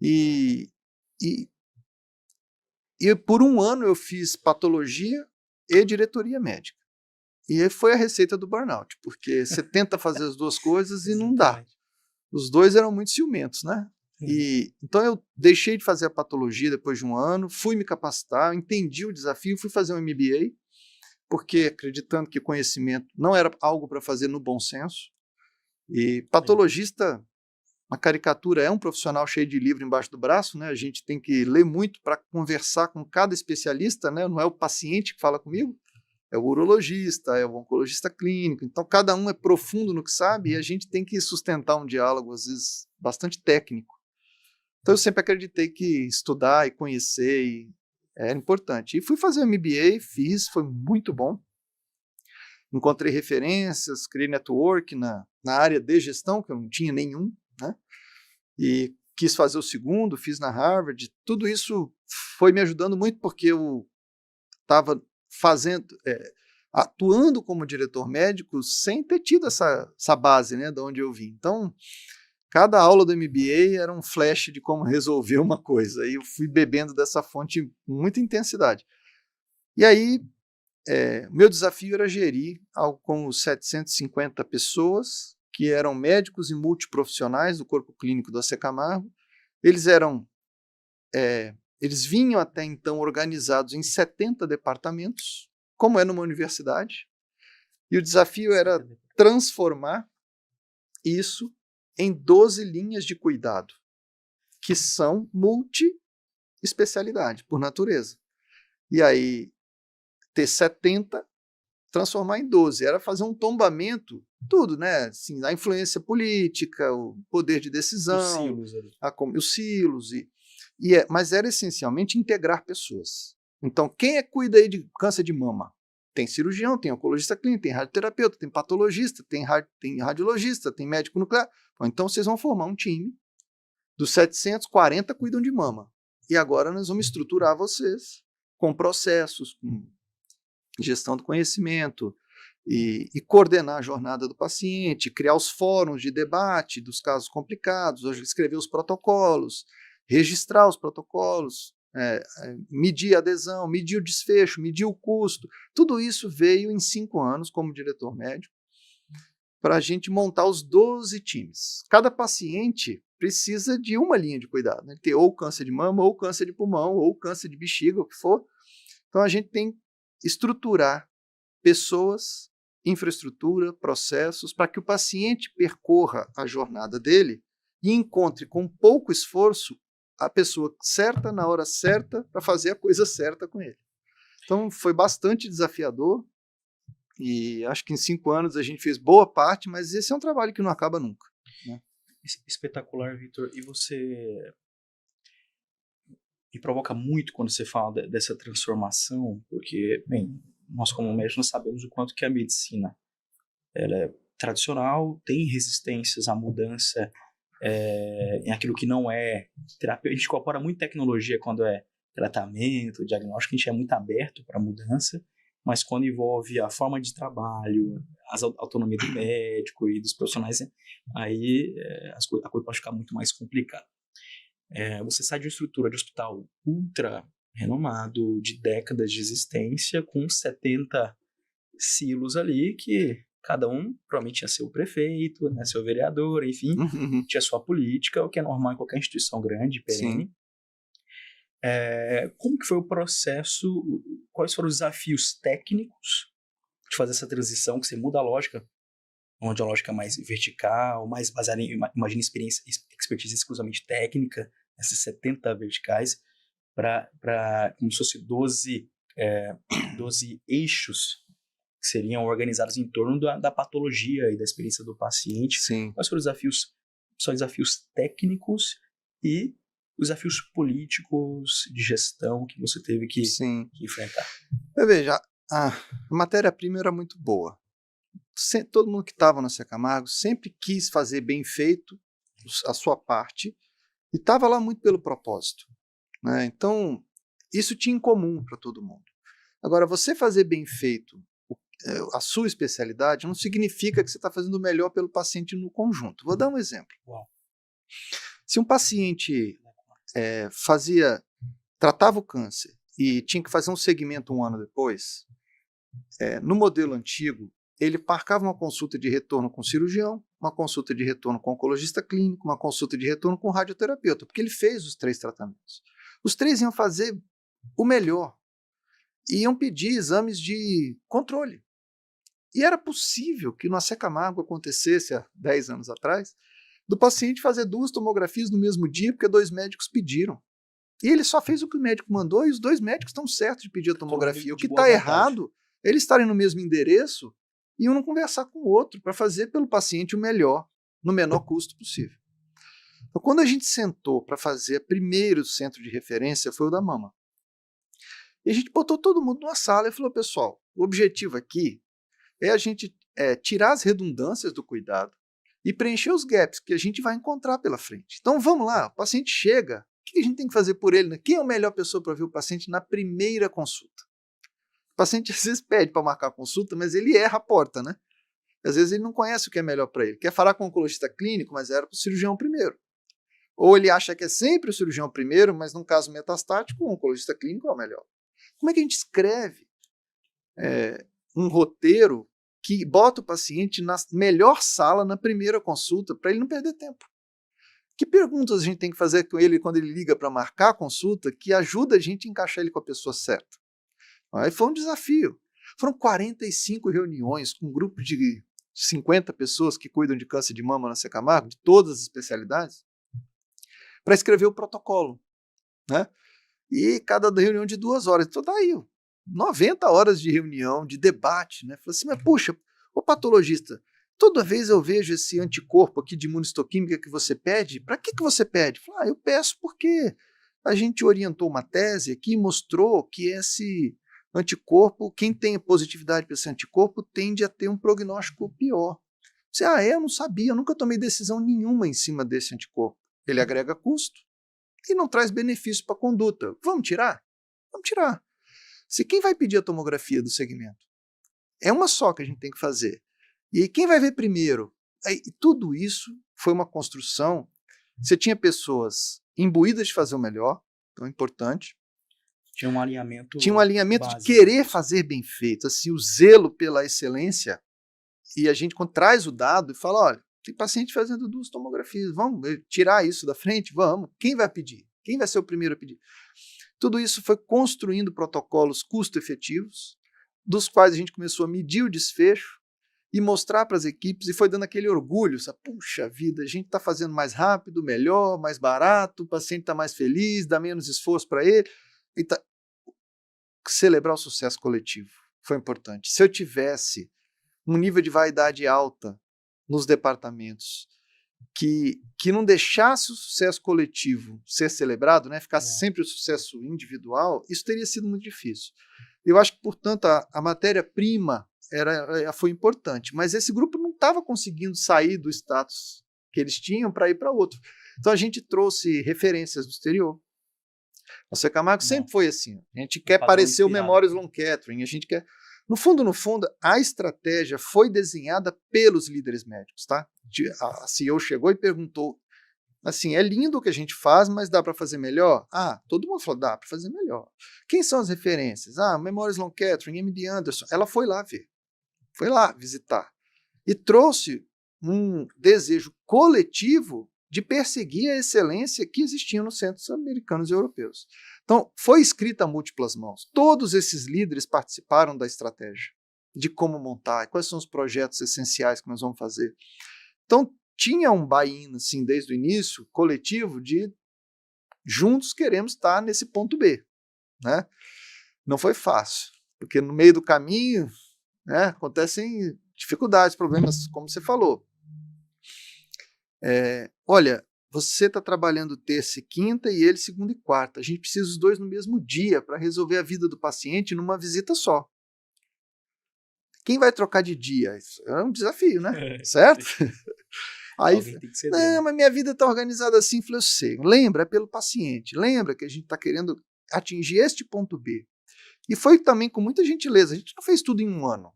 [SPEAKER 1] e por um ano eu fiz patologia e diretoria médica. E foi a receita do burnout, porque você tenta fazer as duas coisas e não dá. Os dois eram muito ciumentos, né? Então eu deixei de fazer a patologia depois de um ano, fui me capacitar, entendi o desafio, fui fazer um MBA, porque acreditando que conhecimento não era algo para fazer no bom senso. E patologista, uma caricatura, é um profissional cheio de livro embaixo do braço, né? A gente tem que ler muito para conversar com cada especialista, né? Não é o paciente que fala comigo, é o urologista, é o oncologista clínico. Então cada um é profundo no que sabe e a gente tem que sustentar um diálogo, às vezes, bastante técnico. Então eu sempre acreditei que estudar e conhecer era importante. E fui fazer o MBA, fiz, foi muito bom. Encontrei referências, criei network na área de gestão, que eu não tinha nenhum, né? E quis fazer o segundo, fiz na Harvard. Tudo isso foi me ajudando muito porque eu estava atuando como diretor médico sem ter tido essa base, né, de onde eu vim. Então, cada aula do MBA era um flash de como resolver uma coisa. E eu fui bebendo dessa fonte com muita intensidade. E aí, meu desafio era gerir algo como 750 pessoas, que eram médicos e multiprofissionais do corpo clínico do AC Camargo. Eles vinham até então organizados em 70 departamentos, como é numa universidade. E o desafio era transformar isso em 12 linhas de cuidado, que são multi-especialidade, por natureza. E aí, ter 70, transformar em 12. Era fazer um tombamento, tudo, né? Assim, a influência política, o poder de decisão, os silos. Mas era essencialmente integrar pessoas. Então, quem cuida aí de câncer de mama? Tem cirurgião, tem oncologista clínico, tem radioterapeuta, tem patologista, tem radiologista, tem médico nuclear. Então, vocês vão formar um time. Dos 740 cuidam de mama. E agora nós vamos estruturar vocês com processos, com gestão do conhecimento e coordenar a jornada do paciente, criar os fóruns de debate dos casos complicados, escrever os protocolos, registrar os protocolos, medir a adesão, medir o desfecho, medir o custo. Tudo isso veio em 5 anos como diretor médico para a gente montar os 12 times. Cada paciente precisa de uma linha de cuidado, né? Ter ou câncer de mama, ou câncer de pulmão, ou câncer de bexiga, o que for. Então a gente tem que estruturar pessoas, infraestrutura, processos, para que o paciente percorra a jornada dele e encontre com pouco esforço a pessoa certa na hora certa para fazer a coisa certa com ele. Então foi bastante desafiador e acho que em 5 anos a gente fez boa parte, mas esse é um trabalho que não acaba nunca, né?
[SPEAKER 2] Espetacular, Vitor. E você me provoca muito quando você fala dessa transformação, porque, bem, nós como médicos nós sabemos o quanto que a medicina ela é tradicional, tem resistências à mudança em aquilo que não é terapia. A gente incorpora muito tecnologia quando é tratamento, diagnóstico, a gente é muito aberto para mudança, mas quando envolve a forma de trabalho, a autonomia do médico e dos profissionais, aí a coisa pode ficar muito mais complicada. Você sai de uma estrutura de hospital ultra renomado, de décadas de existência, com 70 silos ali, que cada um provavelmente tinha seu prefeito, né, seu vereador, enfim, tinha sua política, o que é normal em qualquer instituição grande, perene. Como que foi o processo, quais foram os desafios técnicos de fazer essa transição, que você muda a lógica, onde a lógica é mais vertical, mais baseada em, imagina, expertise exclusivamente técnica, essas 70 verticais, para como se fosse 12 eixos que seriam organizados em torno da patologia e da experiência do paciente.
[SPEAKER 1] Sim.
[SPEAKER 2] Quais foram os desafios? São desafios técnicos e os desafios políticos de gestão que você teve que enfrentar.
[SPEAKER 1] Veja, a matéria-prima era muito boa. Todo mundo que estava no AC Camargo sempre quis fazer bem feito a sua parte e estava lá muito pelo propósito, né? Então, isso tinha em comum para todo mundo. Agora, você fazer bem feito a sua especialidade não significa que você está fazendo o melhor pelo paciente no conjunto. Vou dar um exemplo. Se um paciente tratava o câncer e tinha que fazer um segmento 1 ano depois, no modelo antigo, ele marcava uma consulta de retorno com o cirurgião, uma consulta de retorno com o oncologista clínico, uma consulta de retorno com o radioterapeuta, porque ele fez os 3 tratamentos. Os 3 iam fazer o melhor, iam pedir exames de controle. E era possível que no AC Camargo acontecesse há 10 anos atrás, do paciente fazer 2 tomografias no mesmo dia, porque 2 médicos pediram. E ele só fez o que o médico mandou, e os 2 médicos estão certos de pedir a tomografia. O que está errado é eles estarem no mesmo endereço e um não conversar com o outro para fazer pelo paciente o melhor, no menor custo possível. Então, quando a gente sentou para fazer o primeiro centro de referência, foi o da mama. E a gente botou todo mundo numa sala e falou, pessoal, o objetivo aqui é a gente tirar as redundâncias do cuidado, e preencher os gaps que a gente vai encontrar pela frente. Então vamos lá, o paciente chega, o que a gente tem que fazer por ele? Quem é a melhor pessoa para ver o paciente na primeira consulta? O paciente às vezes pede para marcar a consulta, mas ele erra a porta, né? Às vezes ele não conhece o que é melhor para ele. Quer falar com o oncologista clínico, mas era para o cirurgião primeiro. Ou ele acha que é sempre o cirurgião primeiro, mas num caso metastático, o oncologista clínico é o melhor. Como é que a gente escreve um roteiro que bota o paciente na melhor sala na primeira consulta para ele não perder tempo? Que perguntas a gente tem que fazer com ele quando ele liga para marcar a consulta que ajuda a gente a encaixar ele com a pessoa certa? Aí foi um desafio. Foram 45 reuniões com um grupo de 50 pessoas que cuidam de câncer de mama na Secamargo, de todas as especialidades, para escrever o protocolo, né? E cada reunião de 2 horas. Então daí, 90 horas de reunião, de debate, né? Falei assim, mas puxa, ô patologista, toda vez eu vejo esse anticorpo aqui de imunistoquímica que você pede, para que você pede? Falei, eu peço porque a gente orientou uma tese aqui e mostrou que esse anticorpo, quem tem positividade para esse anticorpo tende a ter um prognóstico pior. Você, eu não sabia, eu nunca tomei decisão nenhuma em cima desse anticorpo. Ele agrega custo e não traz benefício para a conduta. Vamos tirar? Vamos tirar. Se quem vai pedir a tomografia do segmento é uma só que a gente tem que fazer. E quem vai ver primeiro? Tudo isso foi uma construção. Você tinha pessoas imbuídas de fazer o melhor, então é importante.
[SPEAKER 2] Tinha um alinhamento
[SPEAKER 1] básico, de querer fazer bem feito, assim, o zelo pela excelência. E a gente, quando traz o dado e fala, olha, tem paciente fazendo 2 tomografias, vamos tirar isso da frente? Vamos. Quem vai pedir? Quem vai ser o primeiro a pedir? Tudo isso foi construindo protocolos custo-efetivos, dos quais a gente começou a medir o desfecho e mostrar para as equipes, e foi dando aquele orgulho, sabe? Puxa vida, a gente está fazendo mais rápido, melhor, mais barato, o paciente está mais feliz, dá menos esforço para ele. Celebrar o sucesso coletivo foi importante. Se eu tivesse um nível de vaidade alta nos departamentos que não deixasse o sucesso coletivo ser celebrado, né, ficasse sempre o sucesso individual, isso teria sido muito difícil. Eu acho que, portanto, a matéria-prima foi importante, mas esse grupo não estava conseguindo sair do status que eles tinham para ir para outro. Então a gente trouxe referências do exterior. A Secamargo sempre foi assim. A gente quer parecer o Memorial Sloan Kettering, a gente quer... No fundo, a estratégia foi desenhada pelos líderes médicos, tá? A CEO chegou e perguntou, assim, é lindo o que a gente faz, mas dá para fazer melhor? Todo mundo falou, dá para fazer melhor. Quem são as referências? Memorial Sloan Kettering, MD Anderson. Ela foi lá ver, foi lá visitar e trouxe um desejo coletivo de perseguir a excelência que existia nos centros americanos e europeus. Então, foi escrita a múltiplas mãos. Todos esses líderes participaram da estratégia, de como montar, quais são os projetos essenciais que nós vamos fazer. Então, tinha um buy-in, assim, desde o início, coletivo, de juntos queremos estar nesse ponto B. Né? Não foi fácil, porque no meio do caminho, né, acontecem dificuldades, problemas, como você falou. Olha, você está trabalhando terça e quinta e ele segunda e quarta. A gente precisa dos 2 no mesmo dia para resolver a vida do paciente numa visita só. Quem vai trocar de dia? Isso é um desafio, né? Certo? Aí, mas minha vida está organizada assim. Falei, eu sei. Lembra, é pelo paciente. Lembra que a gente está querendo atingir este ponto B. E foi também com muita gentileza. A gente não fez tudo em 1 ano.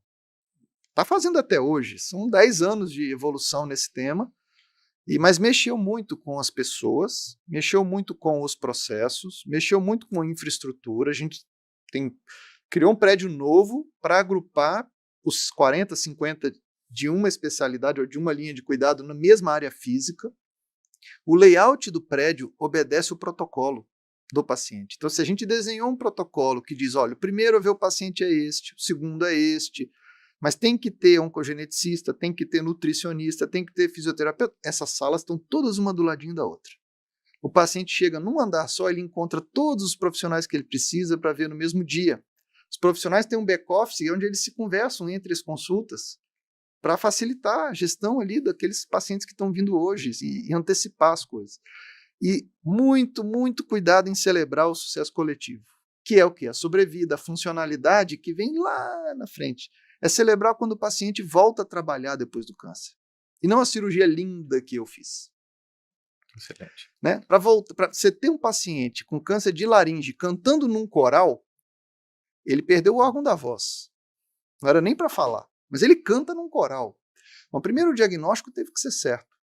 [SPEAKER 1] Está fazendo até hoje. São 10 anos de evolução nesse tema. Mas mexeu muito com as pessoas, mexeu muito com os processos, mexeu muito com a infraestrutura. A gente criou um prédio novo para agrupar os 40, 50 de uma especialidade ou de uma linha de cuidado na mesma área física. O layout do prédio obedece o protocolo do paciente. Então, se a gente desenhou um protocolo que diz, olha, o primeiro a ver o paciente é este, o segundo é este, mas tem que ter oncogeneticista, tem que ter nutricionista, tem que ter fisioterapeuta. Essas salas estão todas uma do ladinho da outra. O paciente chega num andar só, ele encontra todos os profissionais que ele precisa para ver no mesmo dia. Os profissionais têm um back-office onde eles se conversam entre as consultas para facilitar a gestão ali daqueles pacientes que estão vindo hoje e antecipar as coisas. E muito, muito cuidado em celebrar o sucesso coletivo, que é o quê? A sobrevida, a funcionalidade que vem lá na frente. É celebrar quando o paciente volta a trabalhar depois do câncer. e não a cirurgia linda que eu fiz.
[SPEAKER 3] Excelente.
[SPEAKER 1] Né? Para você ter um paciente com câncer de laringe cantando num coral, ele perdeu o órgão da voz. Não era nem para falar, mas ele canta num coral. Então, primeiro o diagnóstico teve que ser certo.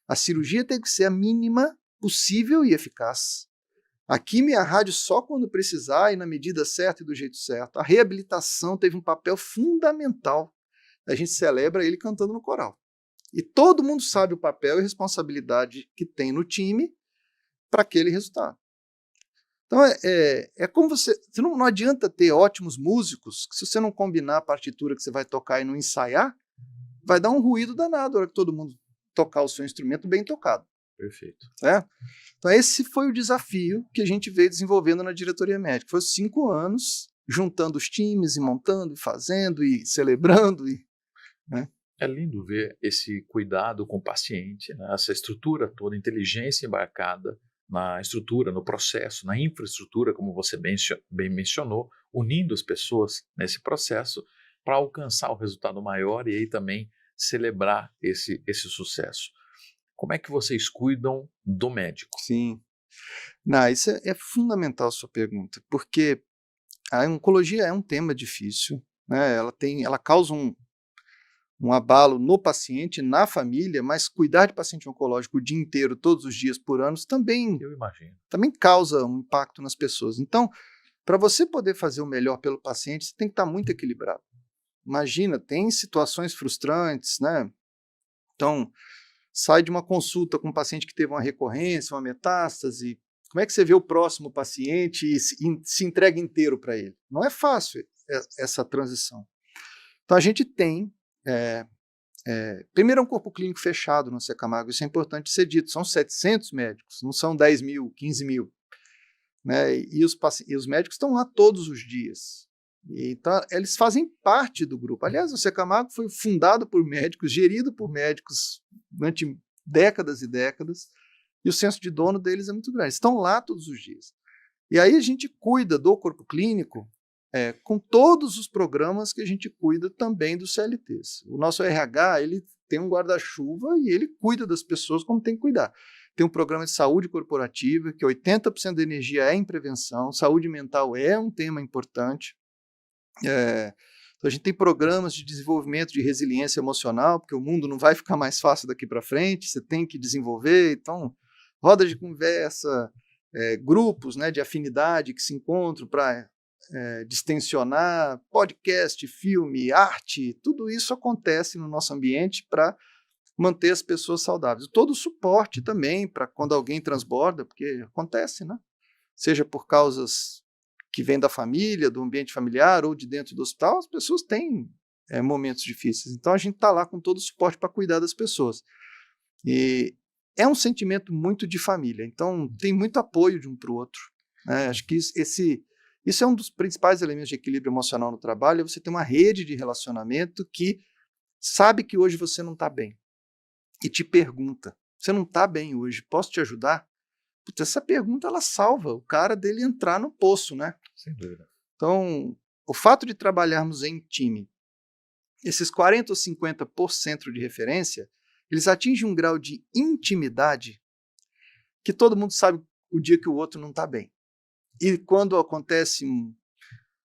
[SPEAKER 1] A cirurgia teve que ser a mínima possível e eficaz. A quimio e a rádio só quando precisar e na medida certa e do jeito certo. A reabilitação teve um papel fundamental. A gente celebra ele cantando no coral. E todo mundo sabe o papel e responsabilidade que tem no time para aquele resultado. Então, é como você não adianta ter ótimos músicos, que se você não combinar a partitura que você vai tocar e não ensaiar, vai dar um ruído danado na hora que todo mundo tocar o seu instrumento bem tocado.
[SPEAKER 3] Perfeito.
[SPEAKER 1] Certo? Então, esse foi o desafio que a gente veio desenvolvendo na diretoria médica. Foi 5 anos, juntando os times, e montando, e fazendo, e celebrando. Né?
[SPEAKER 3] É lindo ver esse cuidado com o paciente, né? Essa estrutura toda, inteligência embarcada na estrutura, no processo, na infraestrutura, como você bem mencionou, unindo as pessoas nesse processo para alcançar o resultado maior e aí também celebrar esse sucesso. Como é que vocês cuidam do médico?
[SPEAKER 1] Sim. Não, isso é fundamental a sua pergunta, porque a oncologia é um tema difícil, né? Ela causa um abalo no paciente, na família, mas cuidar de paciente oncológico o dia inteiro, todos os dias por ano, também,
[SPEAKER 3] Eu imagino,
[SPEAKER 1] também causa um impacto nas pessoas. Então, para você poder fazer o melhor pelo paciente, você tem que estar muito equilibrado. Imagina, tem situações frustrantes, né? Então, sai de uma consulta com um paciente que teve uma recorrência, uma metástase, como é que você vê o próximo paciente e se entrega inteiro para ele? Não é fácil essa transição. Então, a gente tem, primeiro é um corpo clínico fechado no Camargo, isso é importante ser dito, são 700 médicos, não são 10 mil, 15 mil. Né? E os médicos estão lá todos os dias. Então, eles fazem parte do grupo. Aliás, o Camargo foi fundado por médicos, gerido por médicos durante décadas e décadas, e o senso de dono deles é muito grande. Estão lá todos os dias. E aí a gente cuida do corpo clínico com todos os programas que a gente cuida também dos CLTs. O nosso RH, ele tem um guarda-chuva e ele cuida das pessoas como tem que cuidar. Tem um programa de saúde corporativa, que 80% da energia é em prevenção, saúde mental é um tema importante. Então a gente tem programas de desenvolvimento de resiliência emocional, porque o mundo não vai ficar mais fácil daqui para frente, você tem que desenvolver. Então, rodas de conversa, grupos, né, de afinidade que se encontram para distensionar, podcast, filme, arte, tudo isso acontece no nosso ambiente para manter as pessoas saudáveis. Todo o suporte também para quando alguém transborda, porque acontece, né? Seja por causas que vêm da família, do ambiente familiar ou de dentro do hospital, as pessoas têm momentos difíceis. Então a gente está lá com todo o suporte para cuidar das pessoas. E é um sentimento muito de família, então tem muito apoio de um para o outro. Né? Acho que isso é um dos principais elementos de equilíbrio emocional no trabalho, é você ter uma rede de relacionamento que sabe que hoje você não está bem e te pergunta, você não está bem hoje, posso te ajudar? Putz, essa pergunta ela salva o cara dele entrar no poço, né?
[SPEAKER 3] sem dúvida.
[SPEAKER 1] Então, o fato de trabalharmos em time, esses 40% ou 50% de referência, eles atingem um grau de intimidade que todo mundo sabe o dia que o outro não está bem. E quando acontece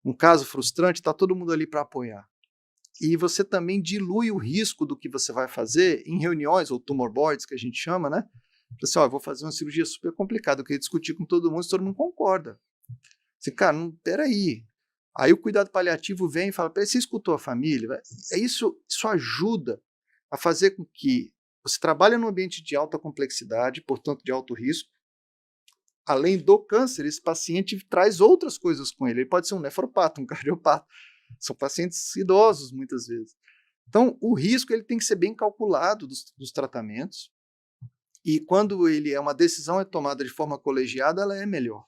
[SPEAKER 1] um caso frustrante, está todo mundo ali para apoiar. E você também dilui o risco do que você vai fazer em reuniões, ou tumor boards, que a gente chama, né? Assim, eu vou fazer uma cirurgia super complicada, eu queria discutir com todo mundo, se todo mundo concorda. Assim, cara, peraí. Aí o cuidado paliativo vem e fala, você escutou a família? Isso ajuda a fazer com que você trabalhe num ambiente de alta complexidade, portanto de alto risco. Além do câncer, esse paciente traz outras coisas com ele. Ele pode ser um nefropata, um cardiopata. São pacientes idosos, muitas vezes. Então, o risco ele tem que ser bem calculado dos tratamentos. E quando uma decisão é tomada de forma colegiada, ela é melhor.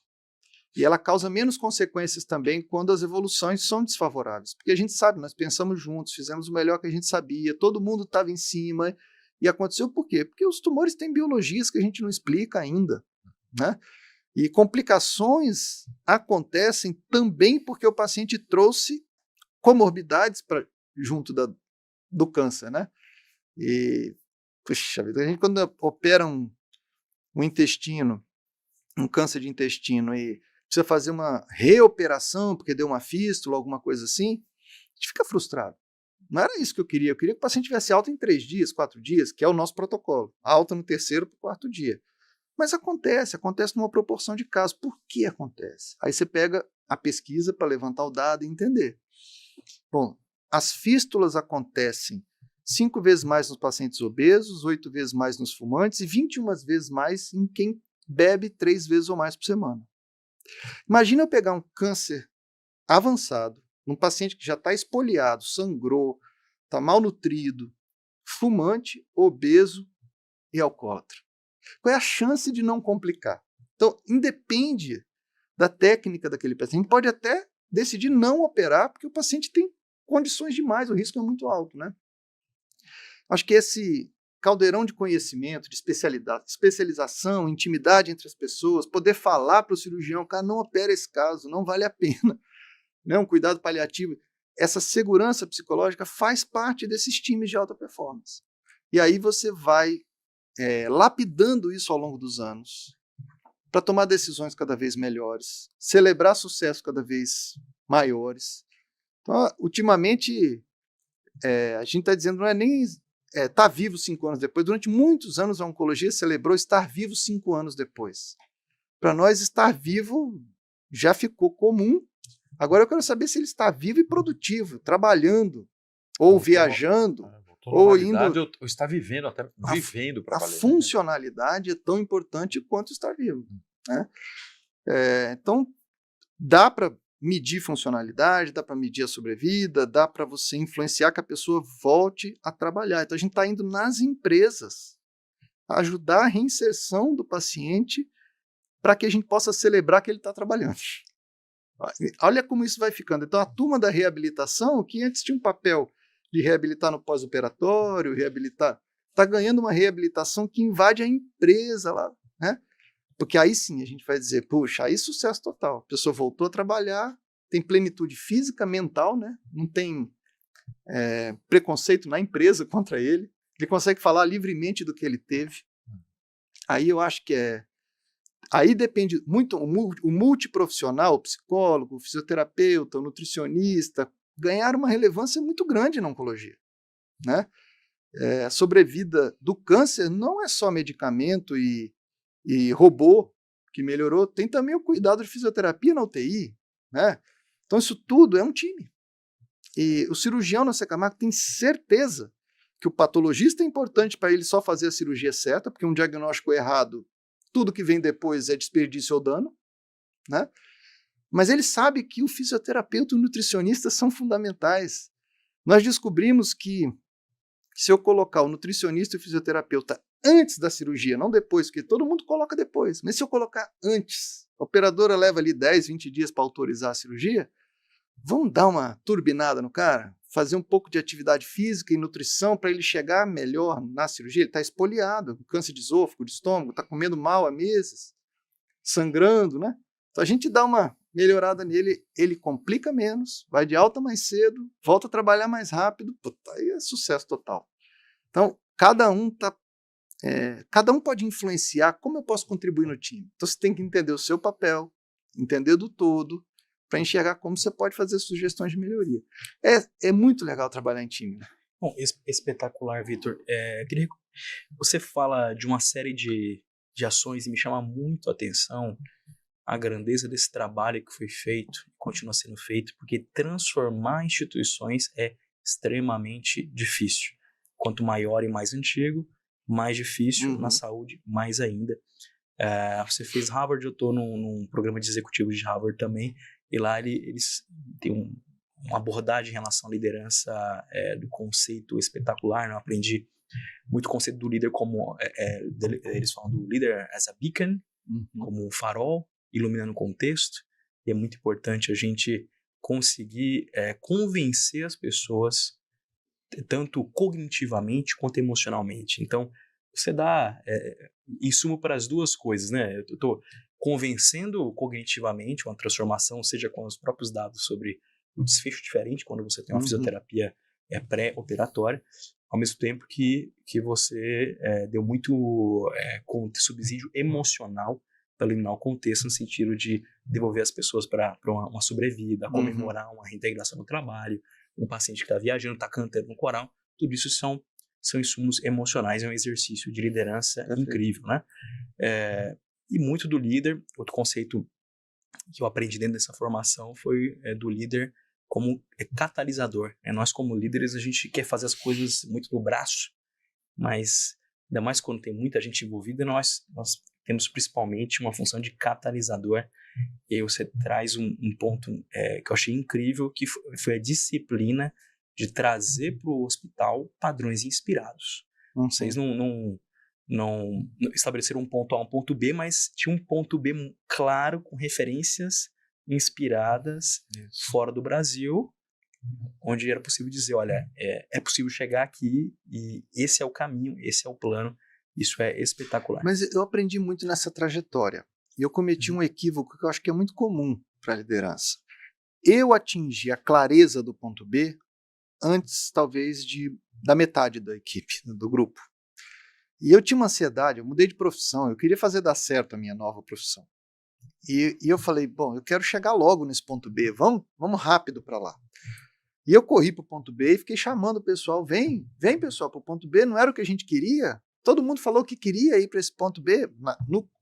[SPEAKER 1] E ela causa menos consequências também quando as evoluções são desfavoráveis. Porque a gente sabe, nós pensamos juntos, fizemos o melhor que a gente sabia, todo mundo estava em cima. E aconteceu por quê? Porque os tumores têm biologias que a gente não explica ainda, né? E complicações acontecem também porque o paciente trouxe comorbidades junto do câncer, né? E, puxa vida, a gente quando opera um intestino, um câncer de intestino, e precisa fazer uma reoperação porque deu uma fístula, alguma coisa assim, a gente fica frustrado. Não era isso que eu queria que o paciente tivesse alta em 3 dias, 4 dias, que é o nosso protocolo, alta no 3º para o 4º dia. Mas acontece numa proporção de casos. Por que acontece? Aí você pega a pesquisa para levantar o dado e entender. Bom, as fístulas acontecem 5 vezes mais nos pacientes obesos, 8 vezes mais nos fumantes e 21 vezes mais em quem bebe 3 vezes ou mais por semana. Imagina eu pegar um câncer avançado, num paciente que já está espoliado, sangrou, está malnutrido, fumante, obeso e alcoólatra. Qual é a chance de não complicar? Então, independe da técnica daquele paciente. A gente pode até decidir não operar, porque o paciente tem condições demais, o risco é muito alto, né? Acho que esse caldeirão de conhecimento, de especialização, intimidade entre as pessoas, poder falar para o cirurgião, cara, não opera esse caso, não vale a pena, né? Um cuidado paliativo. Essa segurança psicológica faz parte desses times de alta performance. E aí você vai lapidando isso ao longo dos anos para tomar decisões cada vez melhores, celebrar sucessos cada vez maiores. Então, ultimamente, a gente está dizendo, não é nem estar vivo 5 anos depois. Durante muitos anos, a oncologia celebrou estar vivo 5 anos depois. Para nós, estar vivo já ficou comum. Agora eu quero saber se ele está vivo e produtivo, trabalhando, ou viajando, ou indo...
[SPEAKER 3] Ou está vivendo, até vivendo para valer.
[SPEAKER 1] A funcionalidade é tão importante quanto estar vivo, né? Então, dá para medir funcionalidade, dá para medir a sobrevida, dá para você influenciar que a pessoa volte a trabalhar. Então, a gente está indo nas empresas ajudar a reinserção do paciente para que a gente possa celebrar que ele está trabalhando. Olha como isso vai ficando. Então, a turma da reabilitação, que antes tinha um papel de reabilitar no pós-operatório, reabilitar, está ganhando uma reabilitação que invade a empresa lá, né? Porque aí sim a gente vai dizer, puxa, aí sucesso total. A pessoa voltou a trabalhar, tem plenitude física, mental, né? Não tem preconceito na empresa contra ele, ele consegue falar livremente do que ele teve. Aí eu acho que aí depende muito, o multiprofissional, o psicólogo, o fisioterapeuta, o nutricionista, ganharam uma relevância muito grande na oncologia, né? A sobrevida do câncer não é só medicamento e robô que melhorou, tem também o cuidado de fisioterapia na UTI, né? Então isso tudo é um time. E o cirurgião na Camargo tem certeza que o patologista é importante para ele só fazer a cirurgia certa, porque um diagnóstico errado, tudo que vem depois é desperdício ou dano, né? Mas ele sabe que o fisioterapeuta e o nutricionista são fundamentais. Nós descobrimos que se eu colocar o nutricionista e o fisioterapeuta antes da cirurgia, não depois, porque todo mundo coloca depois, mas se eu colocar antes, a operadora leva ali 10, 20 dias para autorizar a cirurgia, vamos dar uma turbinada no cara, fazer um pouco de atividade física e nutrição para ele chegar melhor na cirurgia. Ele está espoliado, com câncer de esôfago, de estômago, está comendo mal há meses, sangrando, né? Então a gente dá uma melhorada nele, ele complica menos, vai de alta mais cedo, volta a trabalhar mais rápido, puta, aí é sucesso total. Então, cada um pode influenciar como eu posso contribuir no time. Então você tem que entender o seu papel, entender do todo, para enxergar como você pode fazer sugestões de melhoria. É muito legal trabalhar em time, né?
[SPEAKER 2] Bom, espetacular, Vitor. Você fala de uma série de ações e me chama muito a atenção a grandeza desse trabalho que foi feito e continua sendo feito, porque transformar instituições é extremamente difícil. Quanto maior e mais antigo, mais difícil. Na saúde, mais ainda. Você fez Harvard, eu estou num programa de executivos de Harvard também, e lá eles têm uma abordagem em relação à liderança do conceito espetacular, né? Eu aprendi muito o conceito do líder como, eles falam do líder as a beacon, como um farol, iluminando o contexto, e é muito importante a gente conseguir convencer as pessoas, tanto cognitivamente quanto emocionalmente. Então, você dá insumo para as duas coisas, né? Eu estou convencendo cognitivamente uma transformação, seja com os próprios dados sobre o desfecho diferente quando você tem uma fisioterapia pré-operatória, ao mesmo tempo que você deu muito subsídio emocional para eliminar o contexto, no sentido de devolver as pessoas para uma sobrevida, comemorar uma reintegração no trabalho, um paciente que está viajando, está cantando no coral, tudo isso são insumos emocionais, é um exercício de liderança incrível, né? E muito do líder, outro conceito que eu aprendi dentro dessa formação foi do líder como catalisador. Nós, como líderes, a gente quer fazer as coisas muito no braço, mas ainda mais quando tem muita gente envolvida, nós temos principalmente uma função de catalisador. E aí você traz um ponto que eu achei incrível, que foi a disciplina de trazer para o hospital padrões inspirados. Vocês não estabeleceram um ponto A, um ponto B, mas tinha um ponto B claro, com referências inspiradas fora do Brasil, onde era possível dizer, olha, é possível chegar aqui e esse é o caminho, esse é o plano. Isso é espetacular.
[SPEAKER 1] Mas eu aprendi muito nessa trajetória. E eu cometi um equívoco que eu acho que é muito comum para a liderança. Eu atingi a clareza do ponto B antes, talvez, da metade da equipe, do grupo. E eu tinha uma ansiedade, eu mudei de profissão, eu queria fazer dar certo a minha nova profissão. E eu falei, bom, eu quero chegar logo nesse ponto B, vamos rápido para lá. E eu corri para o ponto B e fiquei chamando o pessoal, vem pessoal, para o ponto B, não era o que a gente queria? Todo mundo falou que queria ir para esse ponto B,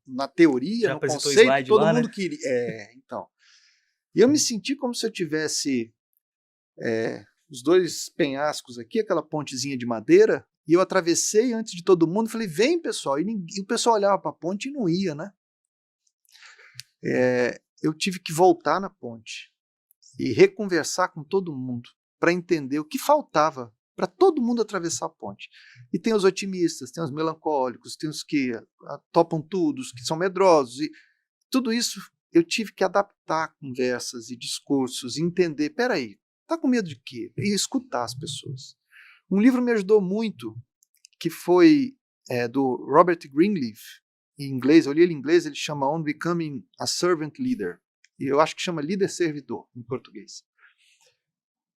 [SPEAKER 1] na teoria, no conceito, todo mundo queria. Então. E eu me senti como se eu tivesse os dois penhascos aqui, aquela pontezinha de madeira, e eu atravessei antes de todo mundo, falei, vem pessoal, e o pessoal olhava para a ponte e não ia, né? Eu tive que voltar na ponte e reconversar com todo mundo para entender o que faltava para todo mundo atravessar a ponte. E tem os otimistas, tem os melancólicos, tem os que topam tudo, os que são medrosos, e tudo isso eu tive que adaptar conversas e discursos, e entender, peraí, tá com medo de quê? E escutar as pessoas. Um livro me ajudou muito, que foi do Robert Greenleaf, em inglês, eu li ele em inglês, ele chama On Becoming a Servant Leader, e eu acho que chama Líder Servidor, em português.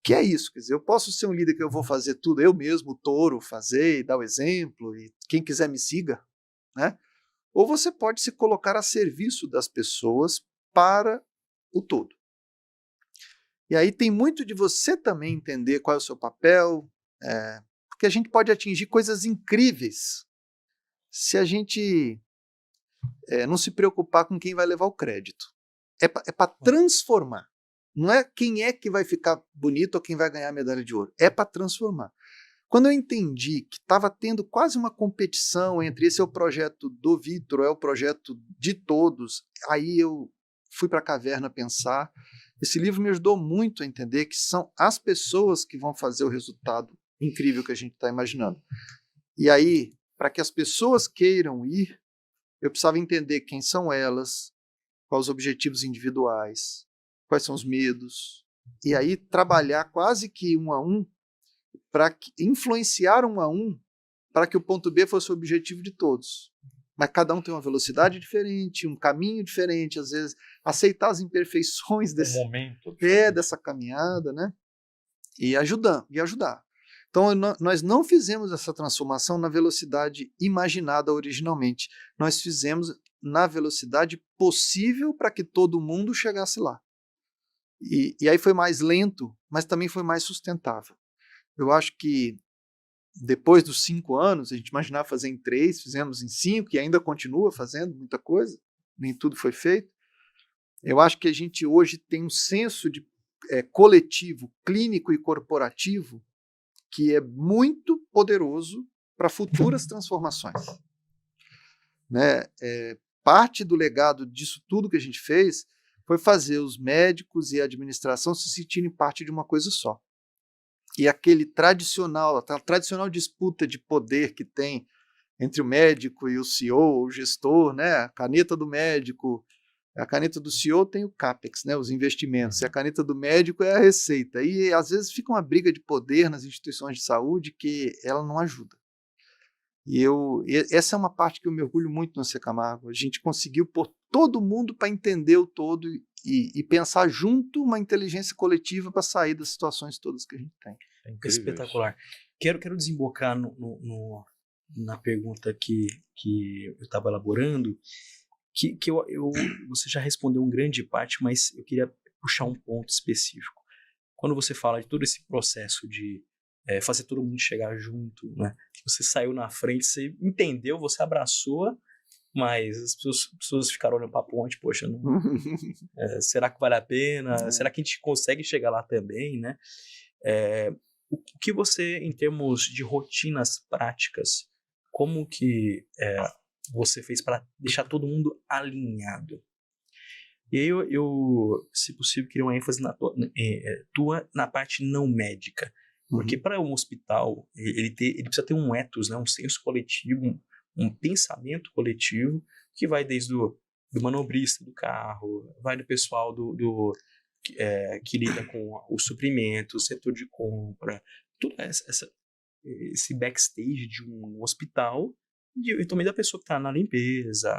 [SPEAKER 1] Que é isso, quer dizer, eu posso ser um líder que eu vou fazer tudo, eu mesmo, o touro, fazer e dar o exemplo, e quem quiser me siga, né? Ou você pode se colocar a serviço das pessoas para o todo. E aí tem muito de você também entender qual é o seu papel, porque a gente pode atingir coisas incríveis se a gente não se preocupar com quem vai levar o crédito. É para transformar. Não é quem é que vai ficar bonito ou quem vai ganhar a medalha de ouro. É para transformar. Quando eu entendi que estava tendo quase uma competição entre esse é o projeto do Vitor, é o projeto de todos, aí eu fui para a caverna pensar. Esse livro me ajudou muito a entender que são as pessoas que vão fazer o resultado incrível que a gente está imaginando. E aí, para que as pessoas queiram ir, eu precisava entender quem são elas, quais os objetivos individuais, quais são os medos, e aí trabalhar quase que um a um, para influenciar um a um, para que o ponto B fosse o objetivo de todos. Mas cada um tem uma velocidade diferente, um caminho diferente, às vezes aceitar as imperfeições dessa caminhada, né? E ajudar. Então nós não fizemos essa transformação na velocidade imaginada originalmente, nós fizemos na velocidade possível para que todo mundo chegasse lá. E aí foi mais lento, mas também foi mais sustentável. Eu acho que depois dos 5 anos, a gente imaginava fazer em 3, fizemos em 5, e ainda continua fazendo muita coisa, nem tudo foi feito. Eu acho que a gente hoje tem um senso de coletivo, clínico e corporativo que é muito poderoso para futuras transformações. Né? Parte do legado disso tudo que a gente fez foi fazer os médicos e a administração se sentirem parte de uma coisa só. E aquela tradicional disputa de poder que tem entre o médico e o CEO, o gestor, né? A caneta do médico, a caneta do CEO tem o CAPEX, né? Os investimentos, e a caneta do médico é a receita. E às vezes fica uma briga de poder nas instituições de saúde que ela não ajuda. E essa é uma parte que eu me orgulho muito no C. Camargo. A gente conseguiu pôr todo mundo para entender o todo e pensar junto uma inteligência coletiva para sair das situações todas que a gente tem.
[SPEAKER 2] Espetacular. quero desembocar na pergunta que eu estava elaborando, que você já respondeu em grande parte, mas eu queria puxar um ponto específico. Quando você fala de todo esse processo de fazer todo mundo chegar junto, né? Você saiu na frente, você entendeu, você abraçou, mas as pessoas ficaram olhando para a ponte, poxa, não, será que vale a pena? Será que a gente consegue chegar lá também, né? O que você, em termos de rotinas práticas, como que você fez para deixar todo mundo alinhado? E aí eu, se possível, queria uma ênfase tua na parte não médica. Porque para um hospital, ele precisa ter um ethos, né, um senso coletivo, um pensamento coletivo, que vai desde do manobrista do carro, vai do pessoal que lida com o suprimento, o setor de compra, tudo esse backstage de um hospital, e também da pessoa que está na limpeza,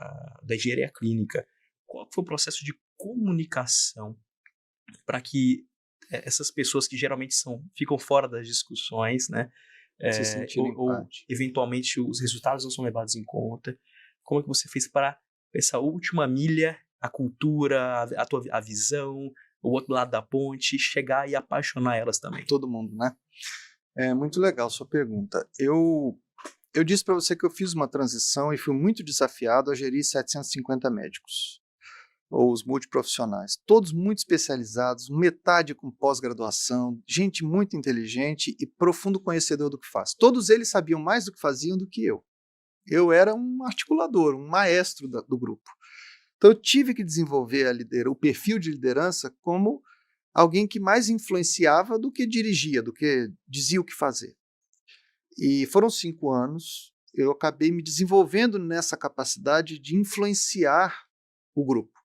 [SPEAKER 2] da engenharia clínica. Qual foi o processo de comunicação para que essas pessoas que geralmente ficam fora das discussões, né, ou eventualmente os resultados não são levados em conta, como é que você fez para essa última milha, a cultura, a visão, o outro lado da ponte, chegar e apaixonar elas também?
[SPEAKER 1] Todo mundo, né? É muito legal a sua pergunta. Eu disse para você que eu fiz uma transição e fui muito desafiado a gerir 750 médicos, ou os multiprofissionais, todos muito especializados, metade com pós-graduação, gente muito inteligente e profundo conhecedor do que faz. Todos eles sabiam mais do que faziam do que eu. Eu era um articulador, um maestro do grupo. Então eu tive que desenvolver o perfil de liderança como alguém que mais influenciava do que dirigia, do que dizia o que fazer. E foram 5 anos, eu acabei me desenvolvendo nessa capacidade de influenciar o grupo.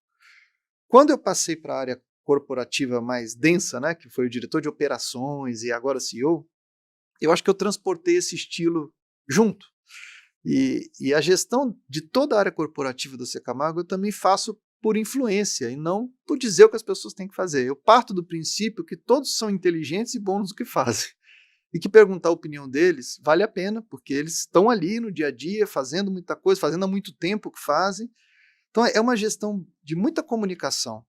[SPEAKER 1] Quando eu passei para a área corporativa mais densa, né, que foi o diretor de operações e agora CEO, eu acho que eu transportei esse estilo junto. E a gestão de toda a área corporativa do Camargo eu também faço por influência e não por dizer o que as pessoas têm que fazer. Eu parto do princípio que todos são inteligentes e bons no que fazem. E que perguntar a opinião deles vale a pena, porque eles estão ali no dia a dia, fazendo muita coisa, fazendo há muito tempo o que fazem. Então é uma gestão de muita comunicação,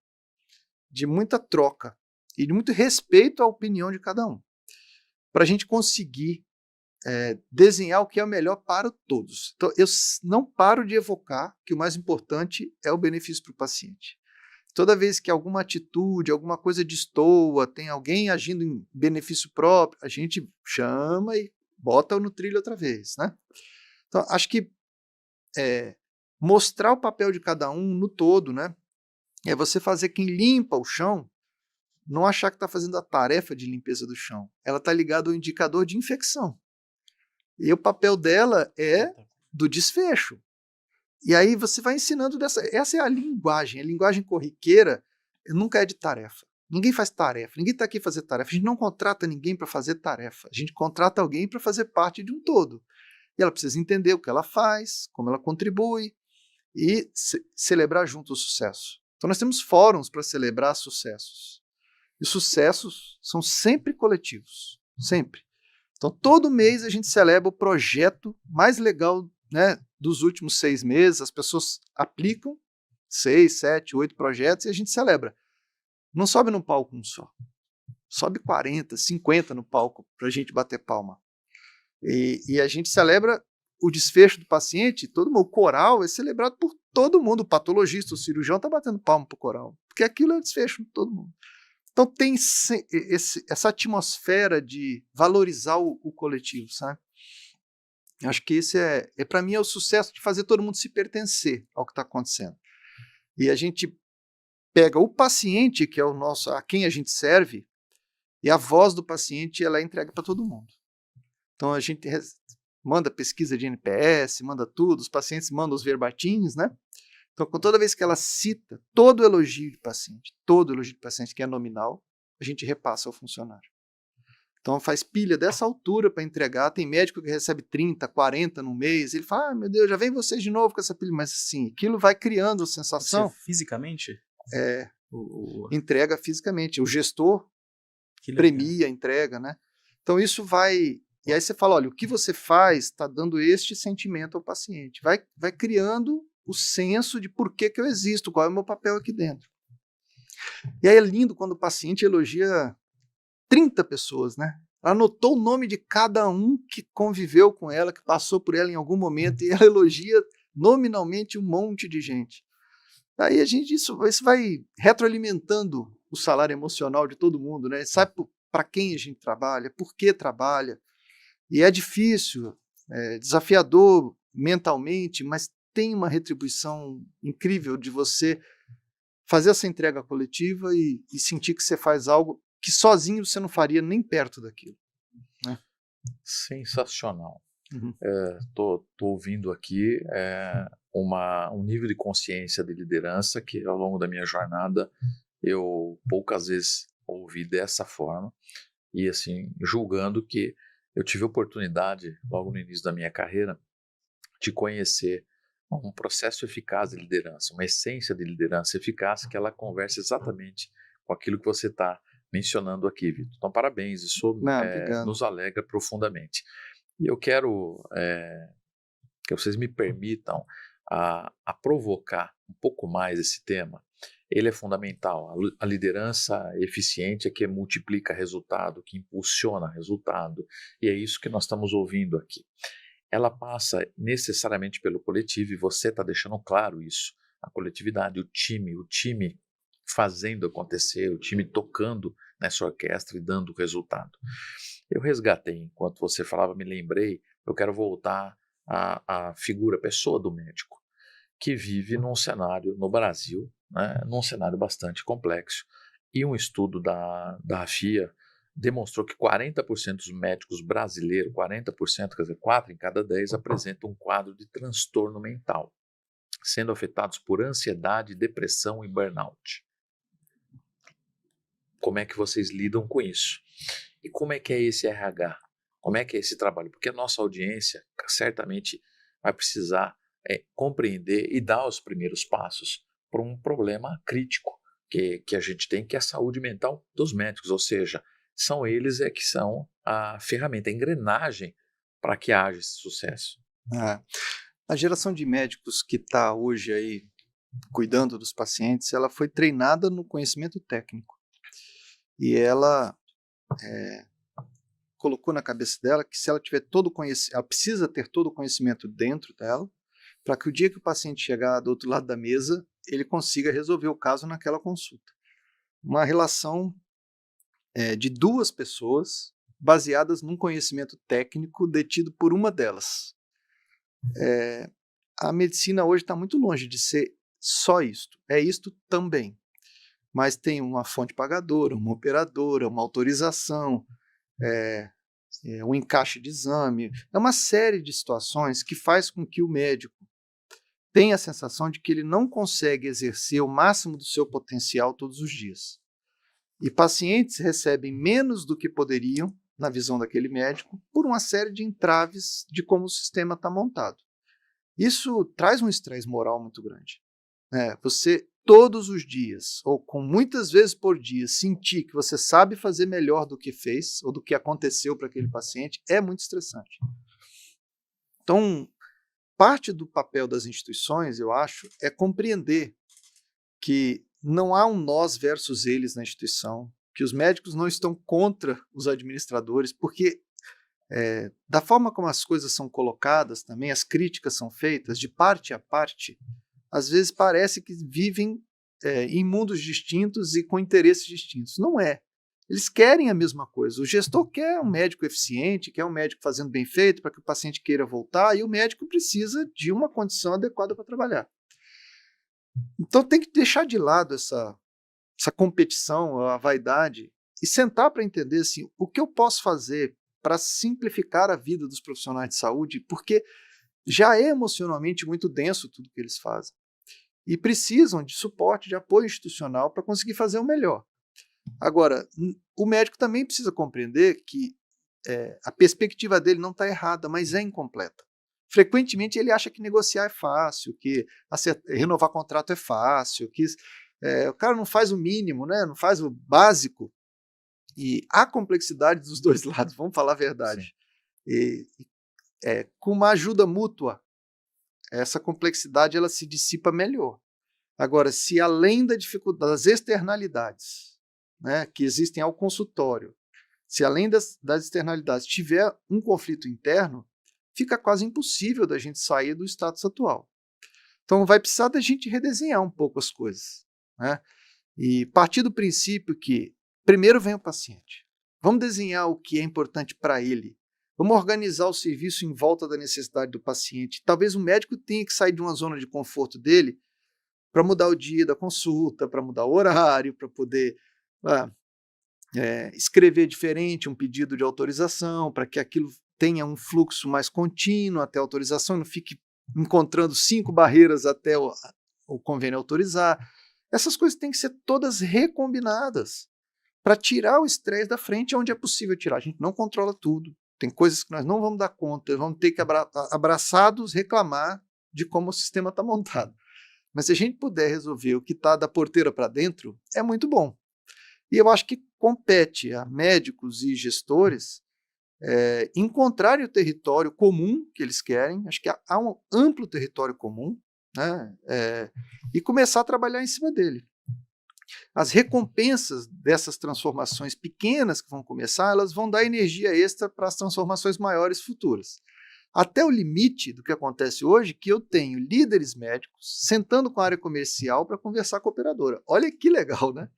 [SPEAKER 1] de muita troca e de muito respeito à opinião de cada um, para a gente conseguir desenhar o que é o melhor para todos. Então eu não paro de evocar que o mais importante é o benefício para o paciente. Toda vez que alguma atitude, alguma coisa destoa, tem alguém agindo em benefício próprio, a gente chama e bota no trilho outra vez, né? Então acho que mostrar o papel de cada um no todo, né? É você fazer quem limpa o chão, não achar que está fazendo a tarefa de limpeza do chão. Ela está ligada ao indicador de infecção. E o papel dela é do desfecho. E aí você vai ensinando essa é a linguagem corriqueira nunca é de tarefa. Ninguém faz tarefa, ninguém está aqui para fazer tarefa. A gente não contrata ninguém para fazer tarefa. A gente contrata alguém para fazer parte de um todo. E ela precisa entender o que ela faz, como ela contribui e celebrar junto o sucesso. Então nós temos fóruns para celebrar sucessos. E sucessos são sempre coletivos, sempre. Então todo mês a gente celebra o projeto mais legal, né, dos últimos 6 meses, as pessoas aplicam 6, 7, 8 projetos e a gente celebra. Não sobe num palco um só. Sobe 40, 50 no palco para a gente bater palma. E a gente celebra o desfecho do paciente, todo mundo, o coral é celebrado por todo mundo, o patologista, o cirurgião está batendo palma para o coral, porque aquilo é o desfecho de todo mundo. Então tem essa atmosfera de valorizar o coletivo, sabe? Acho que esse para mim é o sucesso de fazer todo mundo se pertencer ao que está acontecendo. E a gente pega o paciente, que é a quem a gente serve, e a voz do paciente ela é entregue para todo mundo. Então a gente manda pesquisa de NPS, manda tudo, os pacientes mandam os verbatins, né? Então toda vez que ela cita todo elogio de paciente que é nominal, a gente repassa ao funcionário. Então faz pilha dessa altura para entregar, tem médico que recebe 30, 40 no mês, ele fala, meu Deus, já vem vocês de novo com essa pilha, mas assim, aquilo vai criando a sensação.
[SPEAKER 2] Você fisicamente?
[SPEAKER 1] Entrega fisicamente, o gestor premia, entrega, né? Então isso vai E aí você fala, olha, o que você faz está dando este sentimento ao paciente. Vai criando o senso de por que eu existo, qual é o meu papel aqui dentro. E aí é lindo quando o paciente elogia 30 pessoas, né? Ela anotou o nome de cada um que conviveu com ela, que passou por ela em algum momento, e ela elogia nominalmente um monte de gente. Aí isso vai retroalimentando o salário emocional de todo mundo, né? Sabe para quem a gente trabalha, por que trabalha. E é difícil, é desafiador mentalmente, mas tem uma retribuição incrível de você fazer essa entrega coletiva e sentir que você faz algo que sozinho você não faria nem perto daquilo. Né?
[SPEAKER 3] Sensacional.
[SPEAKER 1] Uhum.
[SPEAKER 3] Tô ouvindo aqui um nível de consciência de liderança que ao longo da minha jornada eu poucas vezes ouvi dessa forma e assim, julgando que eu tive a oportunidade logo no início da minha carreira de conhecer um processo eficaz de liderança, uma essência de liderança eficaz que ela conversa exatamente com aquilo que você está mencionando aqui, Vitor. Então, parabéns, isso nos alegra profundamente. E eu quero que vocês me permitam a provocar um pouco mais esse tema. Ele é fundamental. A liderança eficiente é que multiplica resultado, que impulsiona resultado. E é isso que nós estamos ouvindo aqui. Ela passa necessariamente pelo coletivo e você está deixando claro isso. A coletividade, o time fazendo acontecer, o time tocando nessa orquestra e dando resultado. Eu resgatei, enquanto você falava, me lembrei, eu quero voltar à figura, pessoa do médico, que vive num cenário no Brasil, né, num cenário bastante complexo. E um estudo da AFIA demonstrou que 40% dos médicos brasileiros, 40%, quer dizer, 4 em cada 10, apresentam um quadro de transtorno mental, sendo afetados por ansiedade, depressão e burnout. Como é que vocês lidam com isso? E como é que é esse RH? Como é que é esse trabalho? Porque a nossa audiência certamente vai precisar compreender e dar os primeiros passos para um problema crítico que a gente tem, que é a saúde mental dos médicos, ou seja, são eles que são a ferramenta, a engrenagem para que haja esse sucesso.
[SPEAKER 1] A geração de médicos que está hoje aí cuidando dos pacientes, ela foi treinada no conhecimento técnico. E ela colocou na cabeça dela que se ela tiver todo o conhecimento, ela precisa ter todo o conhecimento dentro dela, para que o dia que o paciente chegar do outro lado da mesa, ele consiga resolver o caso naquela consulta. Uma relação de duas pessoas baseadas num conhecimento técnico detido por uma delas. A medicina hoje está muito longe de ser só isto. É isto também. Mas tem uma fonte pagadora, uma operadora, uma autorização, um encaixe de exame. É uma série de situações que faz com que o médico tenha a sensação de que ele não consegue exercer o máximo do seu potencial todos os dias. E pacientes recebem menos do que poderiam, na visão daquele médico, por uma série de entraves de como o sistema está montado. Isso traz um estresse moral muito grande. Você, todos os dias, ou com muitas vezes por dia, sentir que você sabe fazer melhor do que fez, ou do que aconteceu para aquele paciente, é muito estressante. Então, parte do papel das instituições, eu acho, é compreender que não há um nós versus eles na instituição, que os médicos não estão contra os administradores, porque da forma como as coisas são colocadas também, as críticas são feitas de parte a parte, às vezes parece que vivem em mundos distintos e com interesses distintos. Não é. Eles querem a mesma coisa. O gestor quer um médico eficiente, quer um médico fazendo bem feito para que o paciente queira voltar, e o médico precisa de uma condição adequada para trabalhar. Então tem que deixar de lado essa competição, a vaidade, e sentar para entender assim, o que eu posso fazer para simplificar a vida dos profissionais de saúde, porque já é emocionalmente muito denso tudo que eles fazem. E precisam de suporte, de apoio institucional para conseguir fazer o melhor. Agora, o médico também precisa compreender que a perspectiva dele não está errada, mas é incompleta. Frequentemente ele acha que negociar é fácil, que renovar contrato é fácil, que o cara não faz o mínimo, né? Não faz o básico. E há complexidade dos dois lados, vamos falar a verdade. E, com uma ajuda mútua, essa complexidade ela se dissipa melhor. Agora, se além da dificuldade, das externalidades, né, que existem ao consultório, se além das externalidades tiver um conflito interno, fica quase impossível da gente sair do status atual. Então vai precisar da gente redesenhar um pouco as coisas, né? E partir do princípio que primeiro vem o paciente. Vamos desenhar o que é importante para ele. Vamos organizar o serviço em volta da necessidade do paciente. Talvez o médico tenha que sair de uma zona de conforto dele para mudar o dia da consulta, para mudar o horário, para poder escrever diferente um pedido de autorização, para que aquilo tenha um fluxo mais contínuo até a autorização, não fique encontrando 5 barreiras até o convênio autorizar. Essas coisas têm que ser todas recombinadas para tirar o estresse da frente onde é possível tirar. A gente não controla tudo. Tem coisas que nós não vamos dar conta, vamos ter que abraçados reclamar de como o sistema está montado. Mas se a gente puder resolver o que está da porteira para dentro, é muito bom. E eu acho que compete a médicos e gestores encontrarem o território comum que eles querem, acho que há um amplo território comum, né, e começar a trabalhar em cima dele. As recompensas dessas transformações pequenas que vão começar, elas vão dar energia extra para as transformações maiores futuras. Até o limite do que acontece hoje, que eu tenho líderes médicos sentando com a área comercial para conversar com a operadora. Olha que legal, né?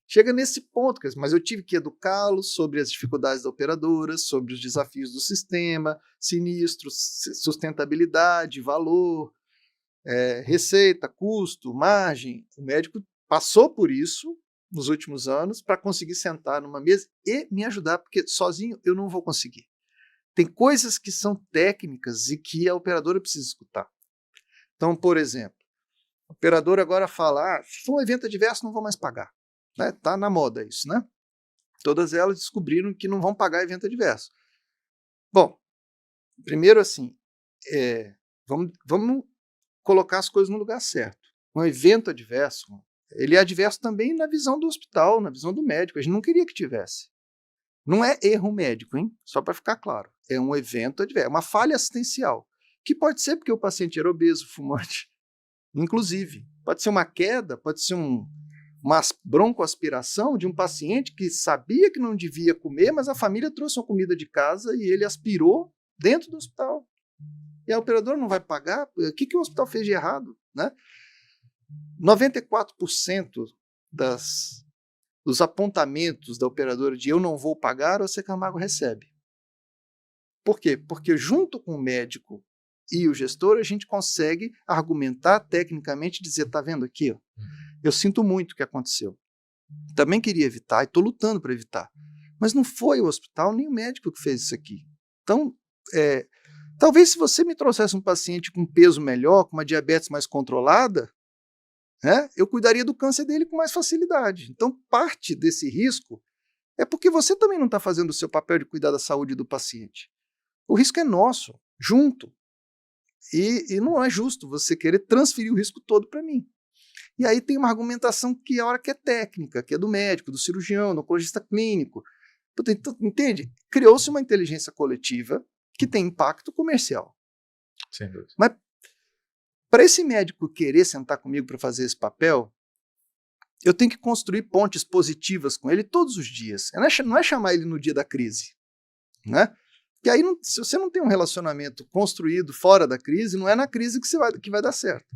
[SPEAKER 1] Chega nesse ponto, mas eu tive que educá-los sobre as dificuldades da operadora, sobre os desafios do sistema, sinistros, sustentabilidade, valor, receita, custo, margem. O médico passou por isso nos últimos anos para conseguir sentar numa mesa e me ajudar, porque sozinho eu não vou conseguir. Tem coisas que são técnicas e que a operadora precisa escutar. Então, por exemplo, a operadora agora fala, se for um evento adverso, não vou mais pagar. Tá na moda isso, né? Todas elas descobriram que não vão pagar evento adverso. Bom, primeiro assim, vamos colocar as coisas no lugar certo. Um evento adverso, ele é adverso também na visão do hospital, na visão do médico. A gente não queria que tivesse. Não é erro médico, hein? Só para ficar claro. É um evento adverso, é uma falha assistencial, que pode ser porque o paciente era obeso, fumante, inclusive. Pode ser uma queda, pode ser uma broncoaspiração de um paciente que sabia que não devia comer, mas a família trouxe uma comida de casa e ele aspirou dentro do hospital. E a operadora não vai pagar? O que o hospital fez de errado? Né? 94% dos apontamentos da operadora de eu não vou pagar, o Camargo recebe. Por quê? Porque junto com o médico e o gestor, a gente consegue argumentar tecnicamente, dizer, tá vendo aqui, ó, eu sinto muito o que aconteceu. Também queria evitar e estou lutando para evitar. Mas não foi o hospital nem o médico que fez isso aqui. Então, talvez se você me trouxesse um paciente com peso melhor, com uma diabetes mais controlada, eu cuidaria do câncer dele com mais facilidade. Então, parte desse risco é porque você também não está fazendo o seu papel de cuidar da saúde do paciente. O risco é nosso, junto. E não é justo você querer transferir o risco todo para mim. E aí tem uma argumentação que a hora que é técnica, que é do médico, do cirurgião, do oncologista clínico. Entende? Criou-se uma inteligência coletiva que tem impacto comercial.
[SPEAKER 3] Sem dúvida.
[SPEAKER 1] Mas para esse médico querer sentar comigo para fazer esse papel, eu tenho que construir pontes positivas com ele todos os dias. Não é chamar ele no dia da crise. Né? E aí, se você não tem um relacionamento construído fora da crise, não é na crise que vai dar certo.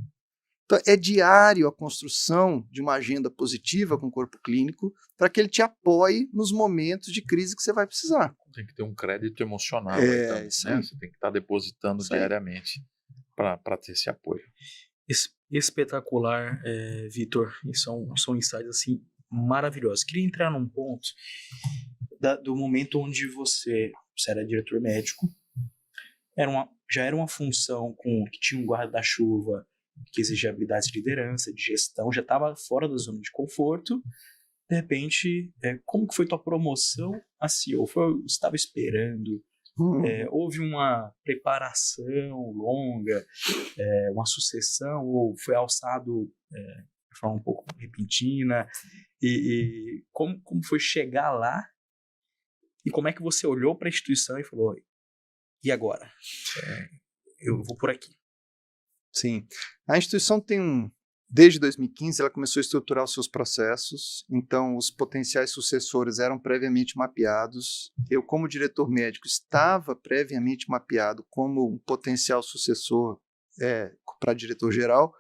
[SPEAKER 1] Então, é diário a construção de uma agenda positiva com o corpo clínico para que ele te apoie nos momentos de crise que você vai precisar.
[SPEAKER 3] Tem que ter um crédito emocional. Então, né? Você tem que estar depositando diariamente para ter esse apoio.
[SPEAKER 2] Espetacular, Vitor. São insights assim, maravilhosos. Queria entrar num ponto do momento onde você era diretor médico, já era uma função que tinha um guarda-chuva, que exigia habilidades de liderança, de gestão, já estava fora da zona de conforto. De repente, como que foi tua promoção a CEO? Você estava esperando? Houve uma preparação longa, uma sucessão, ou foi alçado de forma um pouco repentina? E como foi chegar lá? E como é que você olhou para a instituição e falou, e agora? Eu vou por aqui.
[SPEAKER 1] Sim. A instituição desde 2015, ela começou a estruturar os seus processos, então os potenciais sucessores eram previamente mapeados. Eu, como diretor médico, estava previamente mapeado como um potencial sucessor para diretor-geral,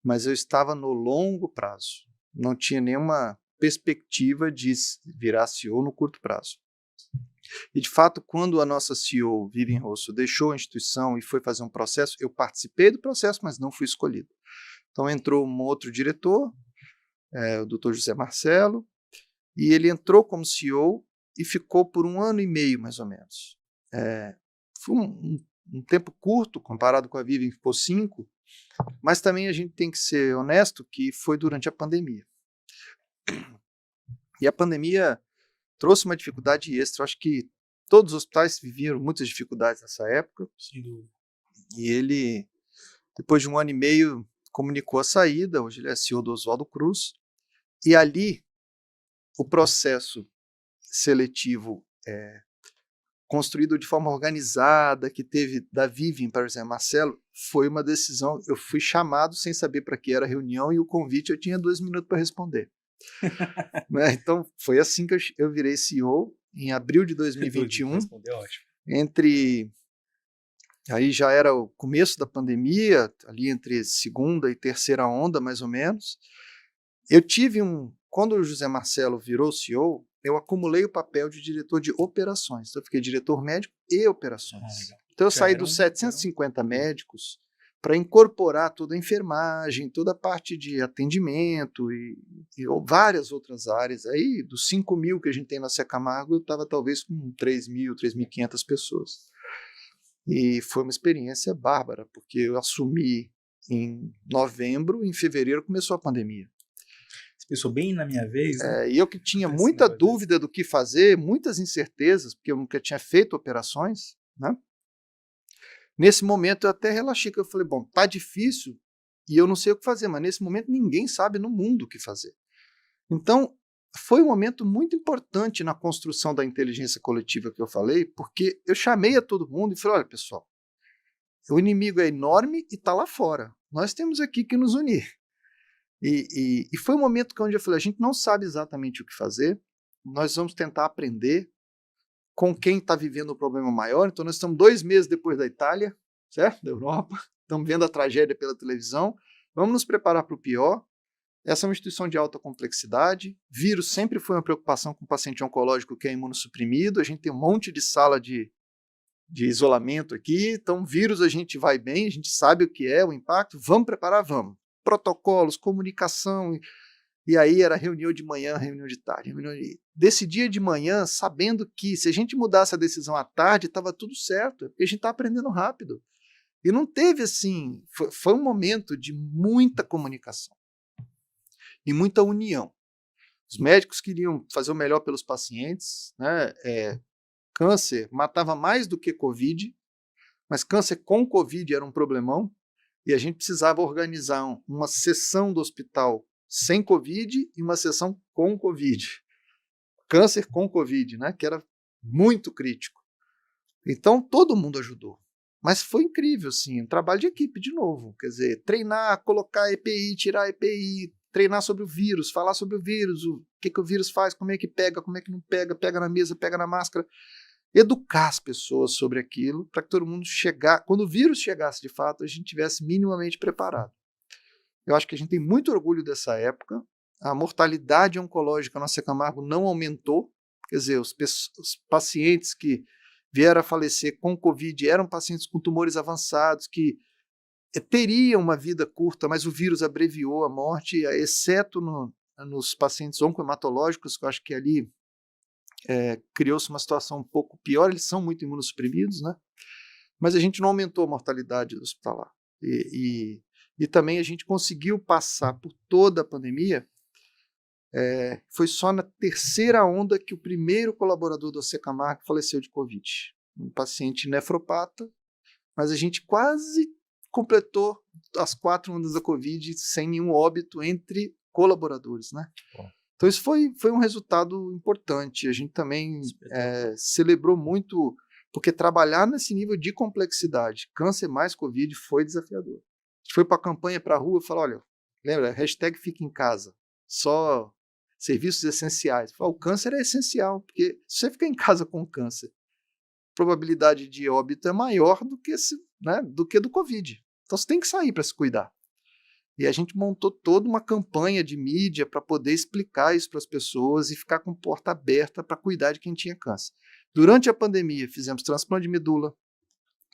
[SPEAKER 1] mas eu estava no longo prazo. Não tinha nenhuma perspectiva de virar CEO no curto prazo. E, de fato, quando a nossa CEO, Vivian Rosso, deixou a instituição e foi fazer um processo, eu participei do processo, mas não fui escolhido. Então, entrou um outro diretor, o Dr. José Marcelo, e ele entrou como CEO e ficou por 1 ano e meio, mais ou menos. Foi um tempo curto, comparado com a Vivian, que ficou 5, mas também a gente tem que ser honesto que foi durante a pandemia. E a pandemia trouxe uma dificuldade extra. Eu acho que todos os hospitais viviam muitas dificuldades nessa época.
[SPEAKER 2] Sim.
[SPEAKER 1] E ele, depois de 1 ano e meio, comunicou a saída. Hoje ele é CEO do Oswaldo Cruz. E ali, o processo seletivo construído de forma organizada, que teve da Vivian para o José Marcelo, foi uma decisão. Eu fui chamado sem saber para que era a reunião e o convite eu tinha 2 minutos para responder. Então, foi assim que eu virei CEO, em abril de 2021. Aí já era o começo da pandemia, ali entre segunda e terceira onda, mais ou menos. Eu tive quando o José Marcelo virou CEO, eu acumulei o papel de diretor de operações. Então, eu fiquei diretor médico e operações. Então, eu saí dos 750 médicos para incorporar toda a enfermagem, toda a parte de atendimento e várias outras áreas. Aí, dos 5.000 que a gente tem na Secamargo, eu estava talvez com 3.000, 3.500 pessoas. E foi uma experiência bárbara, porque eu assumi em novembro, em fevereiro começou a pandemia.
[SPEAKER 2] Você pensou bem na minha vez, né?
[SPEAKER 1] E eu que tinha muita dúvida do que fazer, muitas incertezas, porque eu nunca tinha feito operações, né? Nesse momento eu até relaxei, que eu falei, bom, tá difícil e eu não sei o que fazer, mas nesse momento ninguém sabe no mundo o que fazer. Então, foi um momento muito importante na construção da inteligência coletiva que eu falei, porque eu chamei a todo mundo e falei, olha, pessoal, o inimigo é enorme e está lá fora. Nós temos aqui que nos unir. E foi um momento onde eu falei, a gente não sabe exatamente o que fazer, nós vamos tentar aprender com quem está vivendo o problema maior. Então, nós estamos 2 meses depois da Itália, certo? Da Europa, estamos vendo a tragédia pela televisão, vamos nos preparar para o pior. Essa é uma instituição de alta complexidade, vírus sempre foi uma preocupação com o paciente oncológico que é imunossuprimido, a gente tem um monte de sala de isolamento aqui, então vírus a gente vai bem, a gente sabe o que é, o impacto, vamos preparar, vamos. Protocolos, comunicação, e aí era reunião de manhã, reunião de tarde. Desse dia de manhã, sabendo que se a gente mudasse a decisão à tarde, estava tudo certo, porque a gente está aprendendo rápido. E não teve assim, foi um momento de muita comunicação e muita união. Os médicos queriam fazer o melhor pelos pacientes, né? Câncer matava mais do que Covid, mas câncer com Covid era um problemão, e a gente precisava organizar uma sessão do hospital sem Covid e uma sessão com Covid. Câncer com Covid, né? Que era muito crítico. Então, todo mundo ajudou. Mas foi incrível, assim, um trabalho de equipe, de novo. Quer dizer, treinar, colocar EPI, tirar EPI, treinar sobre o vírus, falar sobre o vírus, o que o vírus faz, como é que pega, como é que não pega, pega na mesa, pega na máscara. Educar as pessoas sobre aquilo, para que todo mundo quando o vírus chegasse de fato, a gente tivesse minimamente preparado. Eu acho que a gente tem muito orgulho dessa época. A mortalidade oncológica na Secamargo não aumentou, quer dizer, os pacientes que vieram a falecer com Covid eram pacientes com tumores avançados, que teriam uma vida curta, mas o vírus abreviou a morte, exceto nos pacientes oncohematológicos, que eu acho que ali criou-se uma situação um pouco pior, eles são muito imunossuprimidos, né? Mas a gente não aumentou a mortalidade hospitalar. E também a gente conseguiu passar por toda a pandemia. Foi só na terceira onda que o primeiro colaborador do Secamargo faleceu de Covid. Um paciente nefropata, mas a gente quase completou as 4 ondas da Covid sem nenhum óbito entre colaboradores, né? Bom. Então isso foi um resultado importante. A gente também celebrou muito Porque trabalhar nesse nível de complexidade, câncer mais Covid, foi desafiador. A gente foi para a campanha, para a rua, e falou, olha, lembra, hashtag fica em casa, só serviços essenciais. O câncer é essencial, porque se você ficar em casa com câncer, a probabilidade de óbito é maior do que, do que do Covid. Então você tem que sair para se cuidar. E a gente montou toda uma campanha de mídia para poder explicar isso para as pessoas e ficar com porta aberta para cuidar de quem tinha câncer. Durante a pandemia, fizemos transplante de medula,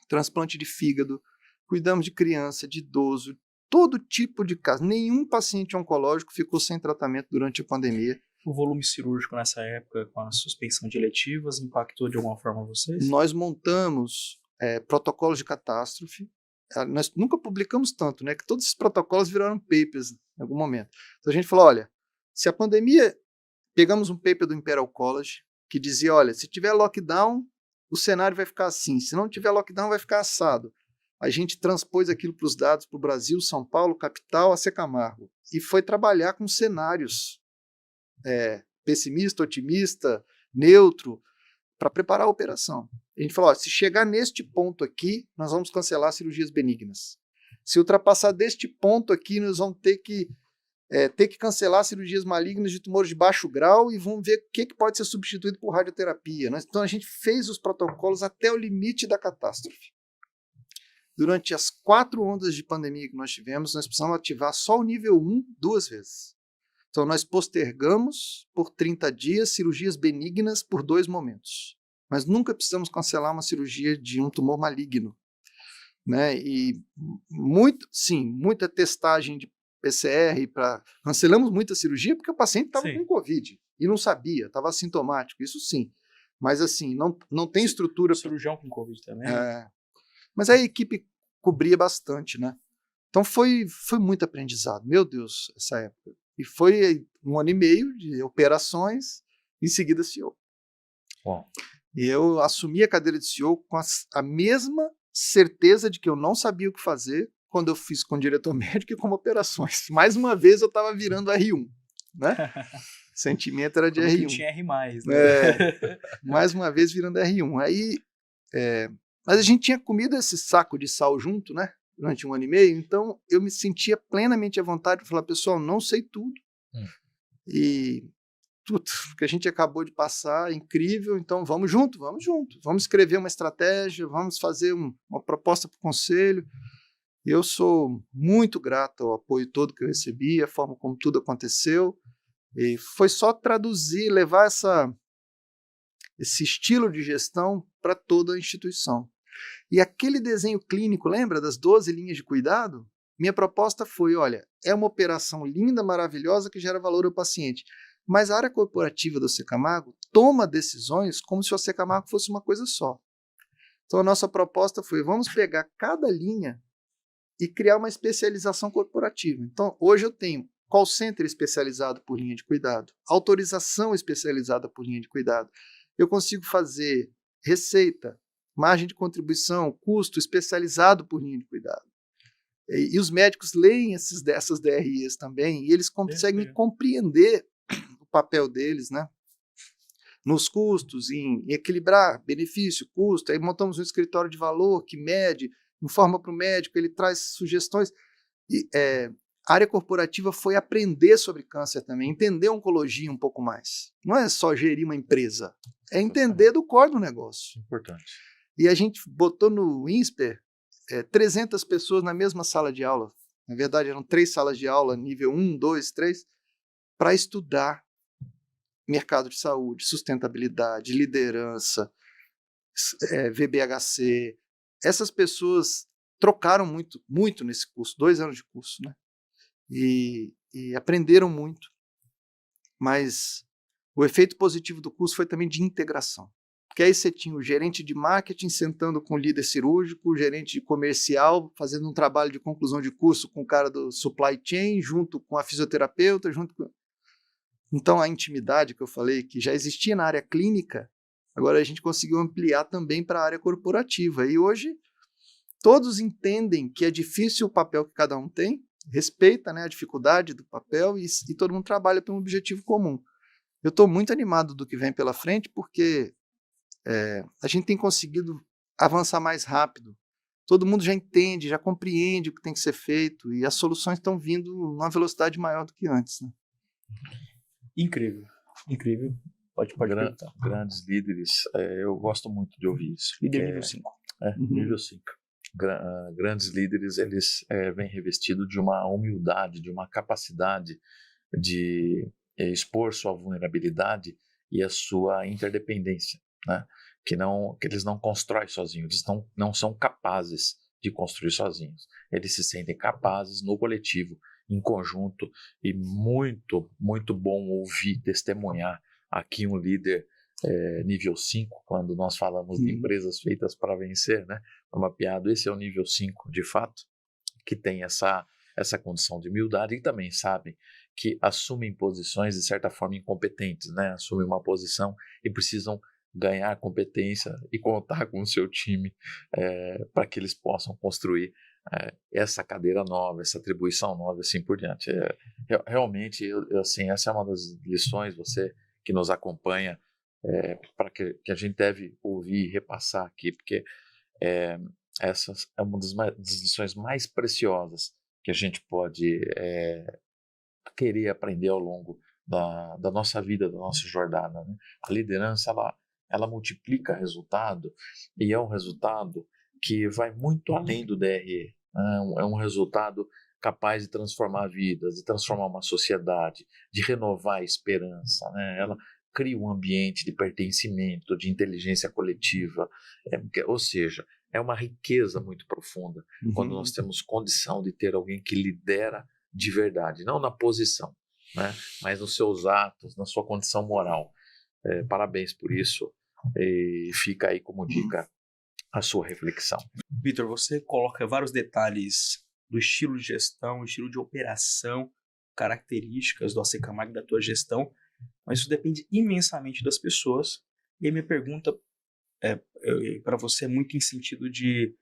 [SPEAKER 1] transplante de fígado, cuidamos de criança, de idoso, todo tipo de caso. Nenhum paciente oncológico ficou sem tratamento durante a pandemia.
[SPEAKER 2] O volume cirúrgico nessa época, com a suspensão de eletivas, impactou de alguma forma vocês?
[SPEAKER 1] Nós montamos protocolos de catástrofe. Nós nunca publicamos tanto, né? Que todos esses protocolos viraram papers em algum momento. Então a gente falou, olha, se a pandemia... Pegamos um paper do Imperial College que dizia, olha, se tiver lockdown, o cenário vai ficar assim. Se não tiver lockdown, vai ficar assado. A gente transpôs aquilo para os dados para o Brasil, São Paulo, capital, AC Camargo. E foi trabalhar com cenários pessimista, otimista, neutro, para preparar a operação. A gente falou, ó, se chegar neste ponto aqui, nós vamos cancelar cirurgias benignas. Se ultrapassar deste ponto aqui, nós vamos ter que cancelar cirurgias malignas de tumores de baixo grau e vamos ver o que pode ser substituído por radioterapia. Então a gente fez os protocolos até o limite da catástrofe. Durante as 4 ondas de pandemia que nós tivemos, nós precisamos ativar só o nível 1 2 vezes. Então nós postergamos por 30 dias cirurgias benignas por 2 momentos. Mas nunca precisamos cancelar uma cirurgia de um tumor maligno. Né? E muita testagem de PCR, cancelamos muita cirurgia porque o paciente estava com Covid e não sabia, estava assintomático, isso sim. Mas assim, não tem estrutura...
[SPEAKER 2] Cirurgião com Covid também.
[SPEAKER 1] Mas a equipe cobria bastante, né? Então foi muito aprendizado, meu Deus, essa época. E foi 1 ano e meio de operações, em seguida CEO.
[SPEAKER 3] Bom.
[SPEAKER 1] E eu assumi a cadeira de CEO com a mesma certeza de que eu não sabia o que fazer quando eu fiz com o diretor médico e como operações. Mais uma vez eu estava virando R1, né? O sentimento era de R1.
[SPEAKER 2] Não tinha R+, né?
[SPEAKER 1] Mais uma vez virando R1. Aí, mas a gente tinha comido esse saco de sal junto, né? Durante 1 ano e meio, então eu me sentia plenamente à vontade de falar, pessoal, não sei tudo. E tudo que a gente acabou de passar é incrível, então vamos junto. Vamos escrever uma estratégia, vamos fazer uma proposta para o conselho. Eu sou muito grato ao apoio todo que eu recebi, a forma como tudo aconteceu. E foi só traduzir, levar esse estilo de gestão para toda a instituição. E aquele desenho clínico, lembra das 12 linhas de cuidado? Minha proposta foi, olha, é uma operação linda, maravilhosa, que gera valor ao paciente. Mas a área corporativa do AC Camargo toma decisões como se o AC Camargo fosse uma coisa só. Então a nossa proposta foi, vamos pegar cada linha e criar uma especialização corporativa. Então hoje eu tenho call center especializado por linha de cuidado, autorização especializada por linha de cuidado. Eu consigo fazer receita, margem de contribuição, custo especializado por linha de cuidado. E os médicos leem essas DREs também, e eles conseguem compreender o papel deles, né? Nos custos, em equilibrar benefício, custo. Aí montamos um escritório de valor que mede, informa para o médico, ele traz sugestões. E, a área corporativa foi aprender sobre câncer também, entender a oncologia um pouco mais. Não é só gerir uma empresa, é entender do core do negócio.
[SPEAKER 3] Importante.
[SPEAKER 1] E a gente botou no INSPER 300 pessoas na mesma sala de aula. Na verdade, eram 3 salas de aula, nível 1, 2, 3, para estudar mercado de saúde, sustentabilidade, liderança, VBHC. Essas pessoas trocaram muito nesse curso, 2 anos de curso, né? E aprenderam muito. Mas o efeito positivo do curso foi também de integração. Porque aí você tinha o gerente de marketing sentando com o líder cirúrgico, o gerente de comercial fazendo um trabalho de conclusão de curso com o cara do supply chain, junto com a fisioterapeuta, Então a intimidade que eu falei, que já existia na área clínica, agora a gente conseguiu ampliar também para a área corporativa. E hoje todos entendem que é difícil o papel que cada um tem, respeita, né, a dificuldade do papel e todo mundo trabalha para um objetivo comum. Eu estou muito animado do que vem pela frente, porque a gente tem conseguido avançar mais rápido. Todo mundo já entende, já compreende o que tem que ser feito e as soluções estão vindo numa velocidade maior do que antes. Né?
[SPEAKER 2] Incrível, incrível. Pode perguntar.
[SPEAKER 3] Grandes líderes, eu gosto muito de ouvir isso.
[SPEAKER 2] Líder nível 5.
[SPEAKER 3] Nível 5. Grandes líderes, eles vêm revestidos de uma humildade, de uma capacidade de expor sua vulnerabilidade e a sua interdependência, né? Que eles não constroem sozinhos, eles não são capazes de construir sozinhos. Eles se sentem capazes no coletivo, em conjunto, e muito, muito bom ouvir, testemunhar aqui um líder nível 5, quando nós falamos de empresas feitas para vencer, né? Mapeado, esse é o nível 5, de fato, que tem essa condição de humildade e também sabem que assumem posições de certa forma incompetentes, né? Assumem uma posição e precisam ganhar competência e contar com o seu time para que eles possam construir essa cadeira nova, essa atribuição nova, assim por diante. Realmente, assim, essa é uma das lições, você que nos acompanha, para que a gente deve ouvir e repassar aqui, porque essa é uma das lições mais preciosas que a gente pode querer aprender ao longo da nossa vida, da nossa jornada. Né? A liderança, ela multiplica resultado, e é um resultado que vai muito além do DRE. Né? É um resultado capaz de transformar vidas, de transformar uma sociedade, de renovar a esperança. Né? Ela cria um ambiente de pertencimento, de inteligência coletiva, ou seja, é uma riqueza muito profunda quando nós temos condição de ter alguém que lidera de verdade, não na posição, né, mas nos seus atos, na sua condição moral. Parabéns por isso, e fica aí como dica a sua reflexão.
[SPEAKER 2] Vitor, você coloca vários detalhes do estilo de gestão, estilo de operação, características do AC Camargo, da tua gestão, mas isso depende imensamente das pessoas. E a minha pergunta para você é muito em sentido de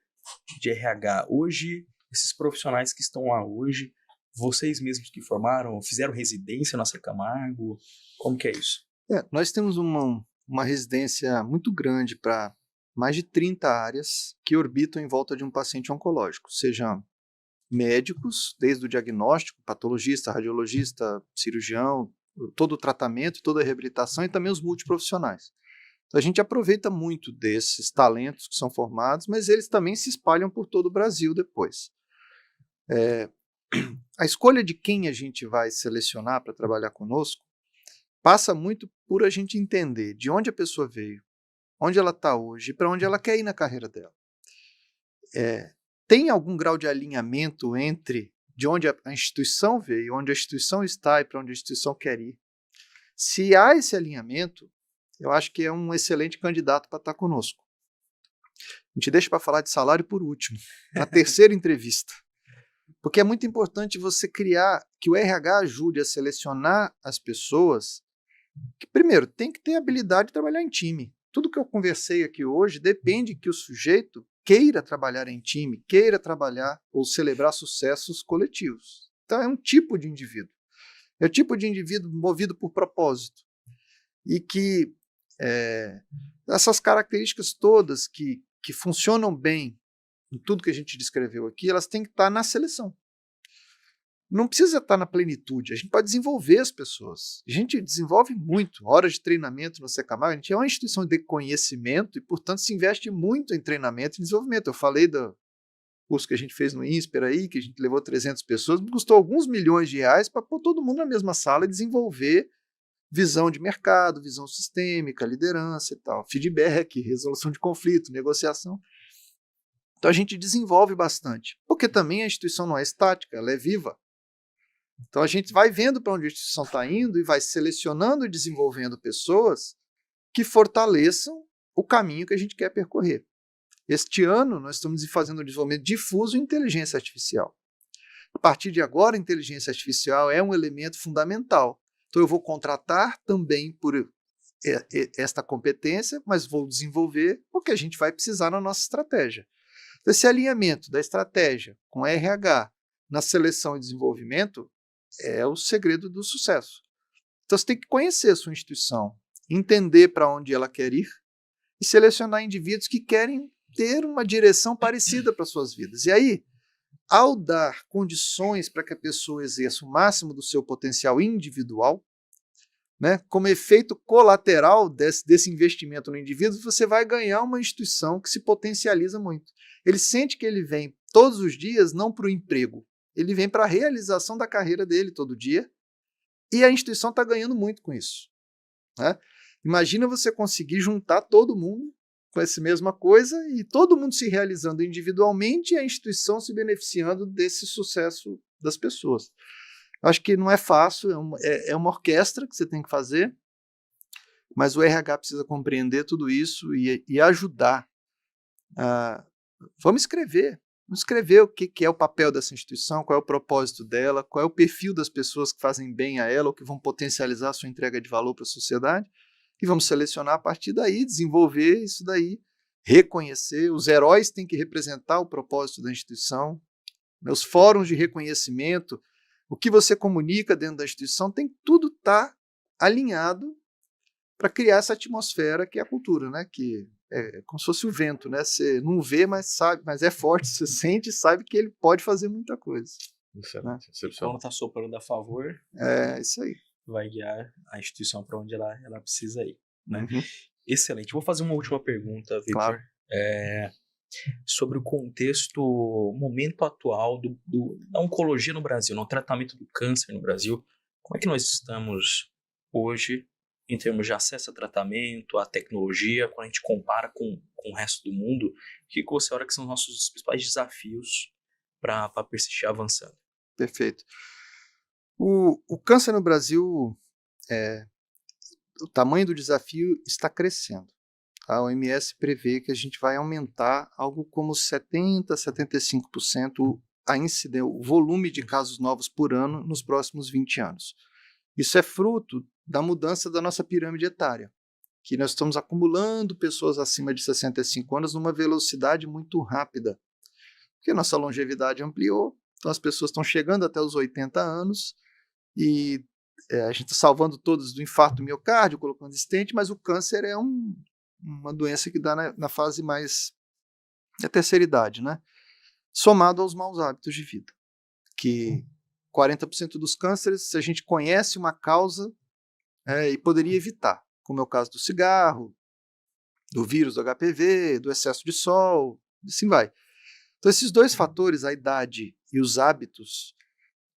[SPEAKER 2] RH. Hoje, esses profissionais que estão lá hoje, vocês mesmos que formaram, fizeram residência na AC Camargo, como que é isso?
[SPEAKER 1] Nós temos uma residência muito grande para mais de 30 áreas que orbitam em volta de um paciente oncológico, seja médicos, desde o diagnóstico, patologista, radiologista, cirurgião, todo o tratamento, toda a reabilitação e também os multiprofissionais. Então a gente aproveita muito desses talentos que são formados, mas eles também se espalham por todo o Brasil depois. A escolha de quem a gente vai selecionar para trabalhar conosco passa muito por a gente entender de onde a pessoa veio, onde ela está hoje e para onde ela quer ir na carreira dela. Tem algum grau de alinhamento entre de onde a instituição veio, onde a instituição está e para onde a instituição quer ir? Se há esse alinhamento, eu acho que é um excelente candidato para estar conosco. A gente deixa para falar de salário por último, na terceira entrevista. Porque é muito importante você criar, que o RH ajude a selecionar as pessoas que, primeiro, tem que ter habilidade de trabalhar em time. Tudo que eu conversei aqui hoje depende que o sujeito queira trabalhar em time, queira trabalhar ou celebrar sucessos coletivos. Então é um tipo de indivíduo. É o tipo de indivíduo movido por propósito. E que essas características todas que funcionam bem em tudo que a gente descreveu aqui, elas têm que estar na seleção. Não precisa estar na plenitude, a gente pode desenvolver as pessoas. A gente desenvolve muito, horas de treinamento no AC Camargo, a gente é uma instituição de conhecimento e, portanto, se investe muito em treinamento e desenvolvimento. Eu falei do curso que a gente fez no INSPER aí, que a gente levou 300 pessoas, custou alguns milhões de reais para pôr todo mundo na mesma sala e desenvolver visão de mercado, visão sistêmica, liderança e tal, feedback, resolução de conflito, negociação. Então a gente desenvolve bastante, porque também a instituição não é estática, ela é viva. Então a gente vai vendo para onde a instituição está indo e vai selecionando e desenvolvendo pessoas que fortaleçam o caminho que a gente quer percorrer. Este ano nós estamos fazendo um desenvolvimento difuso em inteligência artificial. A partir de agora, a inteligência artificial é um elemento fundamental. Então eu vou contratar também por esta competência, mas vou desenvolver porque a gente vai precisar na nossa estratégia. Esse alinhamento da estratégia com RH na seleção e desenvolvimento é o segredo do sucesso. Então você tem que conhecer a sua instituição, entender para onde ela quer ir e selecionar indivíduos que querem ter uma direção parecida para suas vidas. E aí, ao dar condições para que a pessoa exerça o máximo do seu potencial individual, né, como efeito colateral desse investimento no indivíduo, você vai ganhar uma instituição que se potencializa muito. Ele sente que ele vem todos os dias não para o emprego, ele vem para a realização da carreira dele todo dia, e a instituição está ganhando muito com isso. Né? Imagina você conseguir juntar todo mundo com essa mesma coisa e todo mundo se realizando individualmente e a instituição se beneficiando desse sucesso das pessoas. Acho que não é fácil, é uma orquestra que você tem que fazer, mas o RH precisa compreender tudo isso e ajudar. Vamos escrever o que é o papel dessa instituição, qual é o propósito dela, qual é o perfil das pessoas que fazem bem a ela ou que vão potencializar a sua entrega de valor para a sociedade, e vamos selecionar a partir daí, desenvolver isso daí, reconhecer. Os heróis têm que representar o propósito da instituição, os fóruns de reconhecimento, o que você comunica dentro da instituição, tem que tudo estar alinhado para criar essa atmosfera que é a cultura, né? Que é como se fosse o vento, né? Você não vê, mas sabe, mas é forte, você sente e sabe que ele pode fazer muita coisa.
[SPEAKER 3] Excelente,
[SPEAKER 2] né? Quando está soprando a favor,
[SPEAKER 1] é isso aí.
[SPEAKER 2] Vai guiar a instituição para onde ela precisa ir. Né?
[SPEAKER 1] Uhum.
[SPEAKER 2] Excelente. Vou fazer uma última pergunta, Vitor.
[SPEAKER 1] Claro.
[SPEAKER 2] Sobre o contexto, momento atual da oncologia no Brasil, no tratamento do câncer no Brasil. Como é que nós estamos hoje em termos de acesso a tratamento, a tecnologia, quando a gente compara com o resto do mundo? O que você acha que são os nossos principais desafios para persistir avançando?
[SPEAKER 1] Perfeito. O câncer no Brasil, o tamanho do desafio está crescendo. A OMS prevê que a gente vai aumentar algo como 70%, 75% o volume de casos novos por ano nos próximos 20 anos. Isso é fruto da mudança da nossa pirâmide etária, que nós estamos acumulando pessoas acima de 65 anos numa velocidade muito rápida, porque a nossa longevidade ampliou, então as pessoas estão chegando até os 80 anos, e a gente está salvando todos do infarto do miocárdio, colocando stent, mas o câncer é uma doença que dá na fase mais da terceira idade, né? Somado aos maus hábitos de vida, que 40% dos cânceres, se a gente conhece uma causa e poderia evitar, como é o caso do cigarro, do vírus do HPV, do excesso de sol, assim vai. Então esses dois fatores, a idade e os hábitos,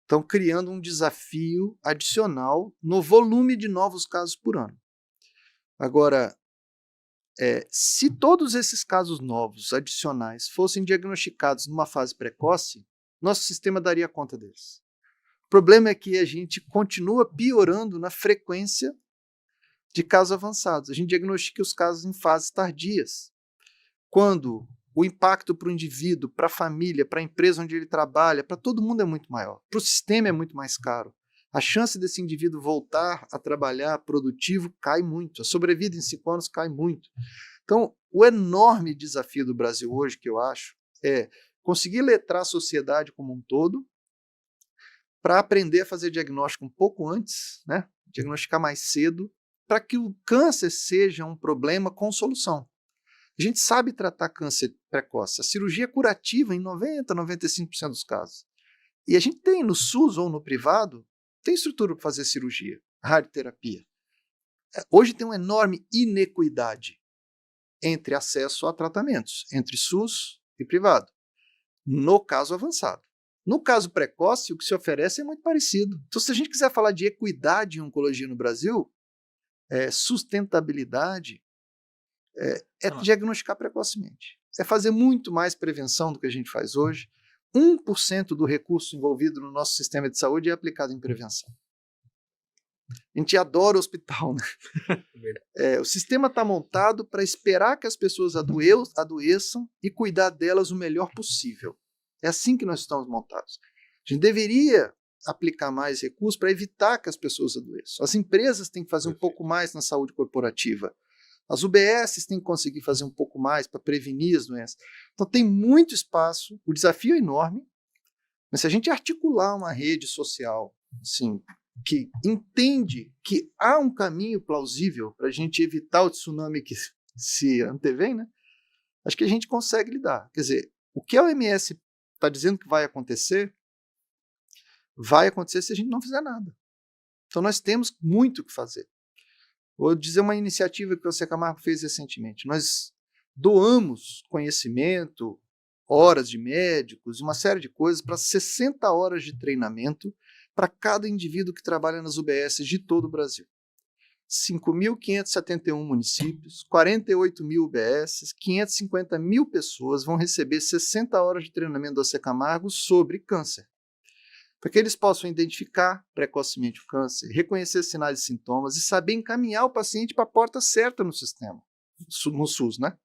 [SPEAKER 1] estão criando um desafio adicional no volume de novos casos por ano. Agora, se todos esses casos novos, adicionais, fossem diagnosticados numa fase precoce, nosso sistema daria conta deles. O problema é que a gente continua piorando na frequência de casos avançados. A gente diagnostica os casos em fases tardias, quando o impacto para o indivíduo, para a família, para a empresa onde ele trabalha, para todo mundo é muito maior. Para o sistema é muito mais caro. A chance desse indivíduo voltar a trabalhar produtivo cai muito. A sobrevida em 5 anos cai muito. Então, o enorme desafio do Brasil hoje, que eu acho, é conseguir letrar a sociedade como um todo para aprender a fazer diagnóstico um pouco antes, né? Diagnosticar mais cedo, para que o câncer seja um problema com solução. A gente sabe tratar câncer precoce. A cirurgia é curativa em 90%, 95% dos casos. E a gente tem no SUS ou no privado, tem estrutura para fazer cirurgia, radioterapia. Hoje tem uma enorme inequidade entre acesso a tratamentos, entre SUS e privado, no caso avançado. No caso precoce, o que se oferece é muito parecido. Então, se a gente quiser falar de equidade em oncologia no Brasil, sustentabilidade, diagnosticar precocemente. É fazer muito mais prevenção do que a gente faz hoje. 1% do recurso envolvido no nosso sistema de saúde é aplicado em prevenção. A gente adora o hospital, né? O sistema está montado para esperar que as pessoas adoeçam e cuidar delas o melhor possível. É assim que nós estamos montados. A gente deveria aplicar mais recursos para evitar que as pessoas adoeçam. As empresas têm que fazer um pouco mais na saúde corporativa. As UBSs têm que conseguir fazer um pouco mais para prevenir as doenças. Então tem muito espaço, o desafio é enorme, mas se a gente articular uma rede social assim, que entende que há um caminho plausível para a gente evitar o tsunami que se antevém, né? Acho que a gente consegue lidar. Quer dizer, o que a OMS está dizendo que vai acontecer se a gente não fizer nada. Então nós temos muito o que fazer. Vou dizer uma iniciativa que o Secamargo fez recentemente. Nós doamos conhecimento, horas de médicos, uma série de coisas para 60 horas de treinamento para cada indivíduo que trabalha nas UBS de todo o Brasil. 5.571 municípios, 48.000 UBS, 550.000 pessoas vão receber 60 horas de treinamento do Secamargo sobre câncer. Para que eles possam identificar precocemente o câncer, reconhecer sinais e sintomas e saber encaminhar o paciente para a porta certa no sistema, no SUS, né?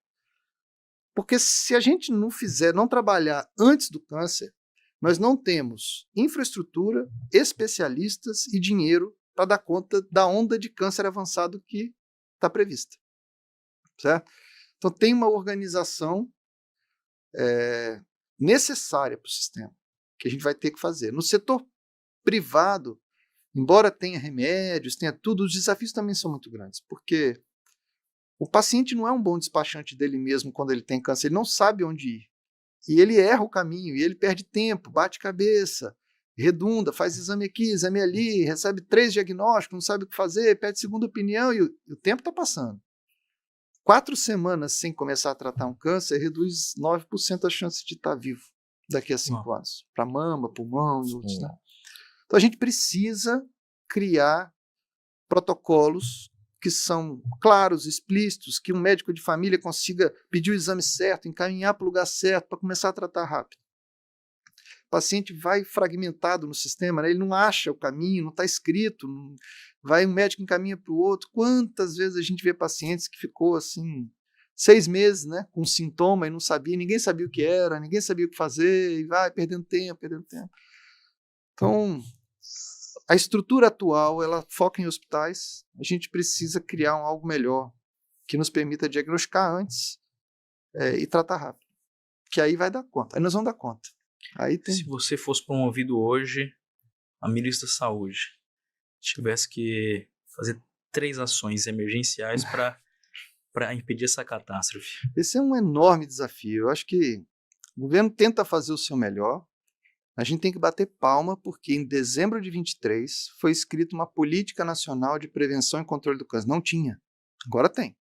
[SPEAKER 1] Porque se a gente não trabalhar antes do câncer, nós não temos infraestrutura, especialistas e dinheiro para dar conta da onda de câncer avançado que está prevista. Certo? Então tem uma organização necessária para o sistema, que a gente vai ter que fazer. No setor privado, embora tenha remédios, tenha tudo, os desafios também são muito grandes, porque o paciente não é um bom despachante dele mesmo quando ele tem câncer, ele não sabe onde ir. E ele erra o caminho, e ele perde tempo, bate cabeça, redunda, faz exame aqui, exame ali, recebe 3 diagnósticos, não sabe o que fazer, pede segunda opinião e o tempo está passando. 4 semanas sem começar a tratar um câncer reduz 9% a chance de estar vivo daqui a 5 anos. Para mama, pulmão e outros. Né? Então a gente precisa criar protocolos que são claros, explícitos, que um médico de família consiga pedir o exame certo, encaminhar para o lugar certo, para começar a tratar rápido. O paciente vai fragmentado no sistema, né? Ele não acha o caminho, não está escrito, vai um médico encaminha para o outro. Quantas vezes a gente vê pacientes que ficou assim 6 meses, né, com sintoma e não sabia, ninguém sabia o que era, ninguém sabia o que fazer, e vai perdendo tempo. Então, a estrutura atual, ela foca em hospitais, a gente precisa criar algo melhor, que nos permita diagnosticar antes e tratar rápido, que aí vai dar conta, aí nós vamos dar conta. Aí tem...
[SPEAKER 2] Se você fosse promovido hoje a ministro da Saúde, tivesse que fazer 3 ações emergenciais para impedir essa catástrofe.
[SPEAKER 1] Esse é um enorme desafio. Eu acho que o governo tenta fazer o seu melhor. A gente tem que bater palma porque em dezembro de 23 foi escrita uma política nacional de prevenção e controle do câncer. Não tinha. Agora tem.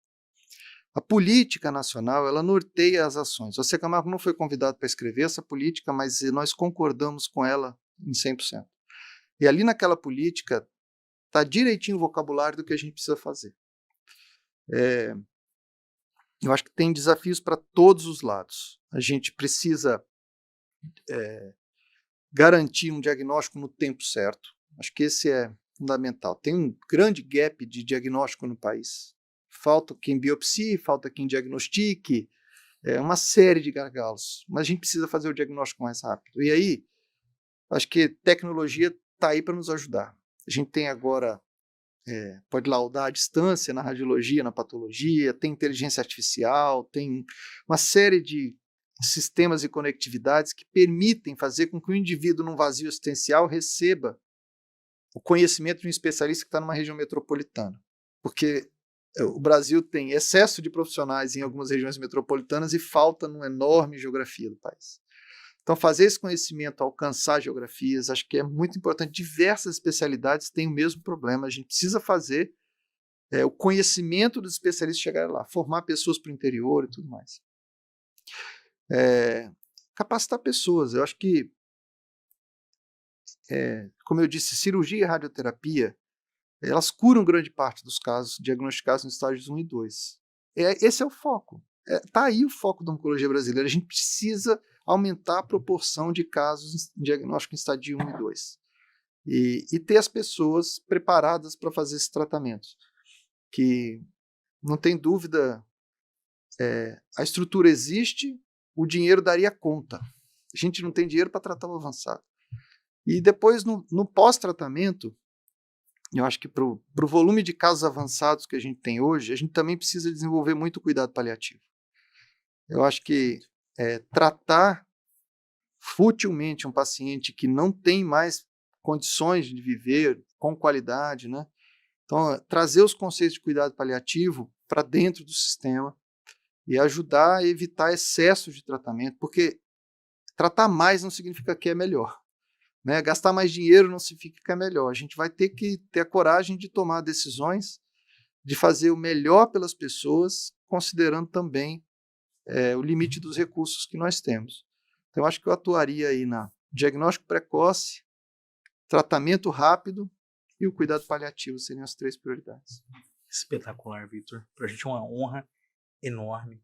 [SPEAKER 1] A política nacional, ela norteia as ações. O Secamargo não foi convidado para escrever essa política, mas nós concordamos com ela em 100%. E ali naquela política está direitinho o vocabulário do que a gente precisa fazer. Eu acho que tem desafios para todos os lados. A gente precisa garantir um diagnóstico no tempo certo. Acho que esse é fundamental. Tem um grande gap de diagnóstico no país. Falta quem biopsie, falta quem diagnostique, uma série de gargalos. Mas a gente precisa fazer o diagnóstico mais rápido. E aí, acho que tecnologia está aí para nos ajudar. A gente tem agora, pode laudar à distância na radiologia, na patologia, tem inteligência artificial, tem uma série de sistemas e conectividades que permitem fazer com que o indivíduo num vazio assistencial receba o conhecimento de um especialista que está numa região metropolitana. Porque o Brasil tem excesso de profissionais em algumas regiões metropolitanas e falta numa enorme geografia do país. Então, fazer esse conhecimento, alcançar geografias, acho que é muito importante. Diversas especialidades têm o mesmo problema. A gente precisa fazer o conhecimento dos especialistas chegar lá, formar pessoas para o interior e tudo mais. Capacitar pessoas. Eu acho que, como eu disse, cirurgia e radioterapia, elas curam grande parte dos casos diagnosticados nos estágios 1 e 2. Esse é o foco. Está aí o foco da oncologia brasileira. A gente precisa aumentar a proporção de casos em diagnóstico em estágio 1 e 2. E ter as pessoas preparadas para fazer esses tratamentos. Que, não tem dúvida, a estrutura existe, o dinheiro daria conta. A gente não tem dinheiro para tratar o avançado. E depois, no pós-tratamento, eu acho que para o volume de casos avançados que a gente tem hoje, a gente também precisa desenvolver muito cuidado paliativo. Eu acho que tratar futilmente um paciente que não tem mais condições de viver com qualidade, né? Então, trazer os conceitos de cuidado paliativo para dentro do sistema, e ajudar a evitar excessos de tratamento, porque tratar mais não significa que é melhor. Né? Gastar mais dinheiro não significa que é melhor. A gente vai ter que ter a coragem de tomar decisões, de fazer o melhor pelas pessoas, considerando também o limite dos recursos que nós temos. Então, eu acho que eu atuaria aí na diagnóstico precoce, tratamento rápido e o cuidado paliativo seriam as 3 prioridades.
[SPEAKER 2] Espetacular, Vitor. Para a gente é uma honra enorme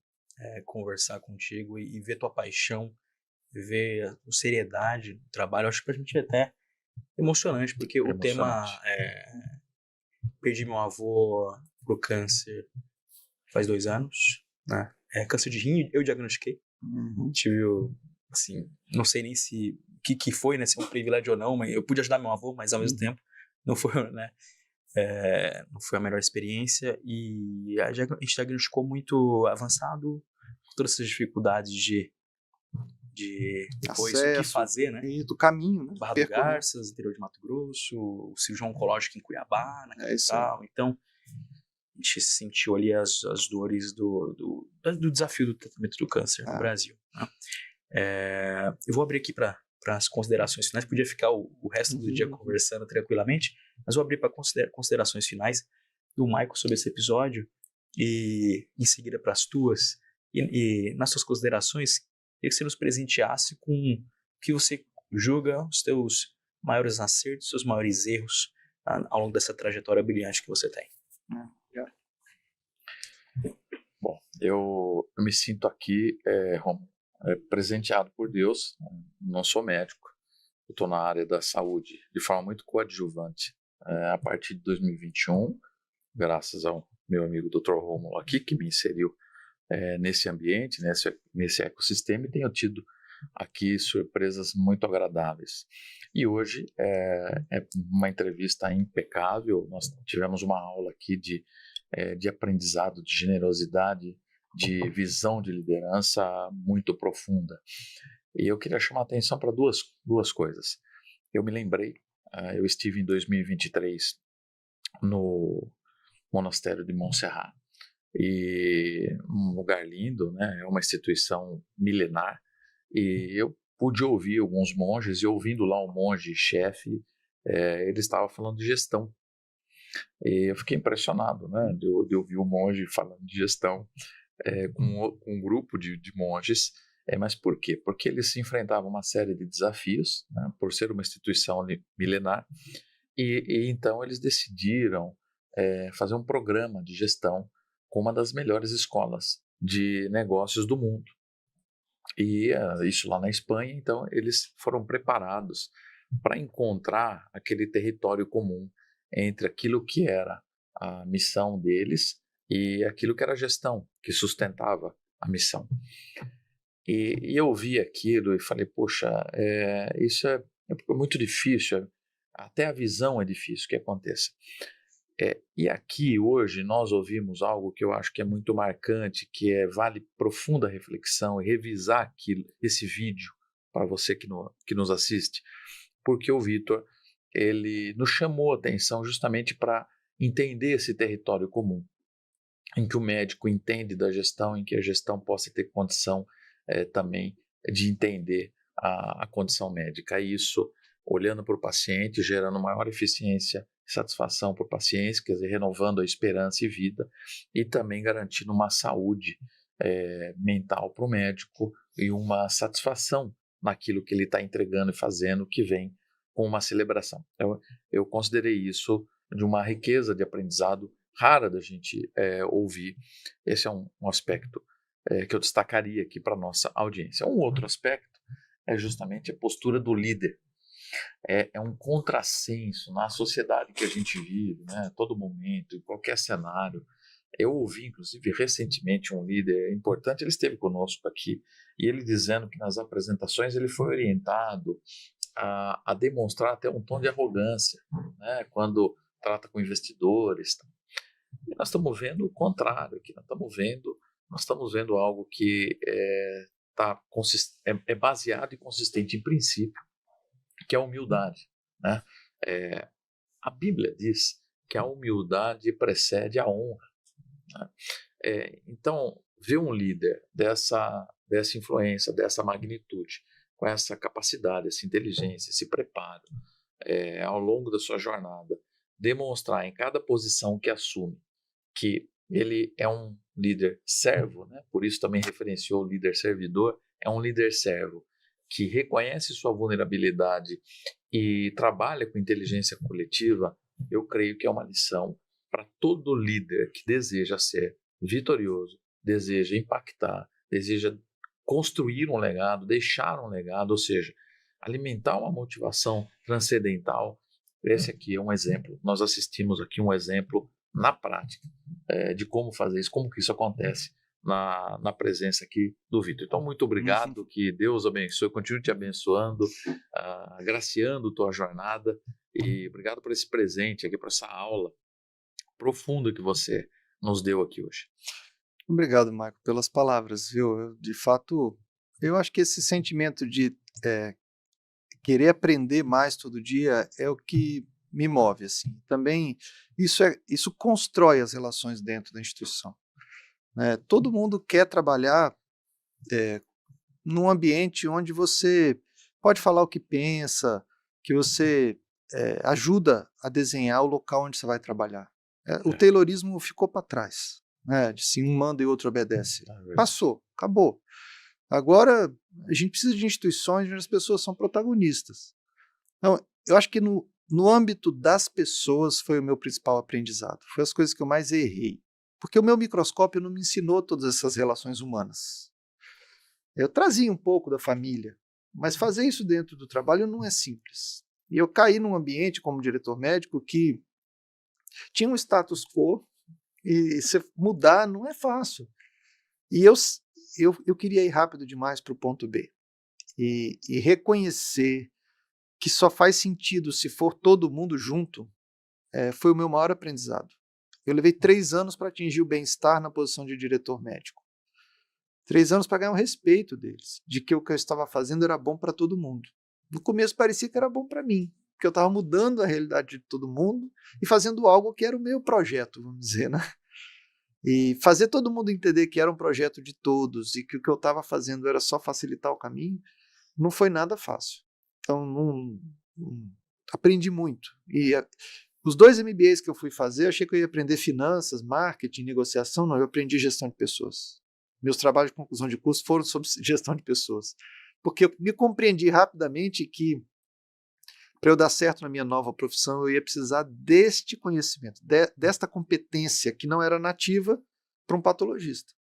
[SPEAKER 2] conversar contigo e ver tua paixão, ver a seriedade do trabalho. Eu acho que para a gente é até emocionante, porque o tema perdi meu avô pro câncer faz 2 anos, né? Câncer de rim, eu diagnostiquei. Tive, assim, não sei nem se que foi, né? Se é um privilégio ou não, mas eu pude ajudar meu avô, mas ao mesmo tempo não foi, né? Não foi a melhor experiência e a gente diagnosticou muito avançado, com todas essas dificuldades de depois
[SPEAKER 1] acesso,
[SPEAKER 2] o que fazer, né?
[SPEAKER 1] E do caminho, né?
[SPEAKER 2] Barra do Garças, interior de Mato Grosso, o cirurgião oncológico em Cuiabá, na capital. Então, a gente sentiu ali as dores do desafio do tratamento do câncer no Brasil. Né? Eu vou abrir aqui para as considerações finais. Podia ficar o resto do dia conversando tranquilamente, mas vou abrir para considerações finais do Michael sobre esse episódio e em seguida para as tuas. E nas suas considerações, queria que você nos presenteasse com o que você julga os teus maiores acertos, seus maiores erros ao longo dessa trajetória brilhante que você tem.
[SPEAKER 3] Bom, eu me sinto aqui, Romulo, presenteado por Deus. Não sou médico, eu estou na área da saúde de forma muito coadjuvante. A partir de 2021, graças ao meu amigo Dr. Romulo aqui, que me inseriu nesse ambiente, nesse ecossistema, e tenho tido aqui surpresas muito agradáveis. E hoje é uma entrevista impecável. Nós tivemos uma aula aqui de aprendizado, de generosidade, de visão de liderança muito profunda. E eu queria chamar a atenção para duas coisas. Eu me lembrei, eu estive em 2023 no Monastério de Montserrat, e um lugar lindo, né? É uma instituição milenar, e eu pude ouvir alguns monges, e ouvindo lá um monge-chefe, ele estava falando de gestão. E eu fiquei impressionado, né, de ouvir o monge falando de gestão com um grupo de monges. Mas por quê? Porque eles se enfrentavam uma série de desafios, né, por ser uma instituição milenar, e então eles decidiram fazer um programa de gestão com uma das melhores escolas de negócios do mundo. E isso lá na Espanha. Então eles foram preparados para encontrar aquele território comum entre aquilo que era a missão deles e aquilo que era a gestão que sustentava a missão. E eu vi aquilo e falei, poxa, isso é muito difícil, até a visão é difícil que aconteça. E aqui hoje nós ouvimos algo que eu acho que é muito marcante, que vale profunda reflexão, e revisar esse vídeo para você que nos assiste, porque o Vitor, ele nos chamou a atenção justamente para entender esse território comum, em que o médico entende da gestão, em que a gestão possa ter condição também de entender a condição médica. E isso, olhando para o paciente, gerando maior eficiência e satisfação para o paciente, quer dizer, renovando a esperança e vida, e também garantindo uma saúde mental para o médico e uma satisfação naquilo que ele está entregando e fazendo, que vem com uma celebração. Eu considerei isso de uma riqueza de aprendizado rara da gente ouvir. Esse é um aspecto que eu destacaria aqui para a nossa audiência. Um outro aspecto é justamente a postura do líder. É um contrassenso na sociedade que a gente vive, né? Todo momento, em qualquer cenário. Eu ouvi, inclusive, recentemente um líder importante, ele esteve conosco aqui, e ele dizendo que nas apresentações ele foi orientado a demonstrar até um tom de arrogância, né? Quando trata com investidores. E nós estamos vendo o contrário aqui, nós estamos vendo algo que é baseado e consistente em princípio, que é a humildade, né? A Bíblia diz que a humildade precede a honra, né? Então, ver um líder dessa influência, dessa magnitude, com essa capacidade, essa inteligência, esse preparo, ao longo da sua jornada, demonstrar em cada posição que assume que ele é um líder servo, né? Por isso também referenciou o líder servidor, é um líder servo que reconhece sua vulnerabilidade e trabalha com inteligência coletiva. Eu creio que é uma lição para todo líder que deseja ser vitorioso, deseja impactar, deseja construir um legado, deixar um legado, ou seja, alimentar uma motivação transcendental. Esse aqui é um exemplo. Nós assistimos aqui um exemplo na prática de como fazer isso, como que isso acontece na presença aqui do Vitor. Então, muito obrigado, que Deus abençoe, continue te abençoando, agraciando tua jornada, e obrigado por esse presente aqui, por essa aula profunda que você nos deu aqui hoje.
[SPEAKER 1] Obrigado, Marco, pelas palavras, viu? De fato, eu acho que esse sentimento de querer aprender mais todo dia é o que me move, assim. Também isso constrói as relações dentro da instituição, né? Todo mundo quer trabalhar num ambiente onde você pode falar o que pensa, que você ajuda a desenhar o local onde você vai trabalhar. O Taylorismo ficou para trás, né? De assim, um manda e outro obedece. Passou, acabou. Agora, a gente precisa de instituições onde as pessoas são protagonistas. Então, eu acho que no âmbito das pessoas foi o meu principal aprendizado. Foi as coisas que eu mais errei. Porque o meu microscópio não me ensinou todas essas relações humanas. Eu trazia um pouco da família, mas fazer isso dentro do trabalho não é simples. E eu caí num ambiente como diretor médico que tinha um status quo e se mudar não é fácil. E eu queria ir rápido demais para o ponto B. E reconhecer que só faz sentido se for todo mundo junto, foi o meu maior aprendizado. Eu levei 3 anos para atingir o bem-estar na posição de diretor médico. 3 anos para ganhar o respeito deles, de que o que eu estava fazendo era bom para todo mundo. No começo parecia que era bom para mim, porque eu estava mudando a realidade de todo mundo e fazendo algo que era o meu projeto, vamos dizer, né? E fazer todo mundo entender que era um projeto de todos e que o que eu estava fazendo era só facilitar o caminho, não foi nada fácil. Então, aprendi muito. E os 2 MBAs que eu fui fazer, eu achei que eu ia aprender finanças, marketing, negociação, não, eu aprendi gestão de pessoas. Meus trabalhos de conclusão de curso foram sobre gestão de pessoas. Porque eu me compreendi rapidamente que, para eu dar certo na minha nova profissão, eu ia precisar deste conhecimento, desta competência que não era nativa para um patologista.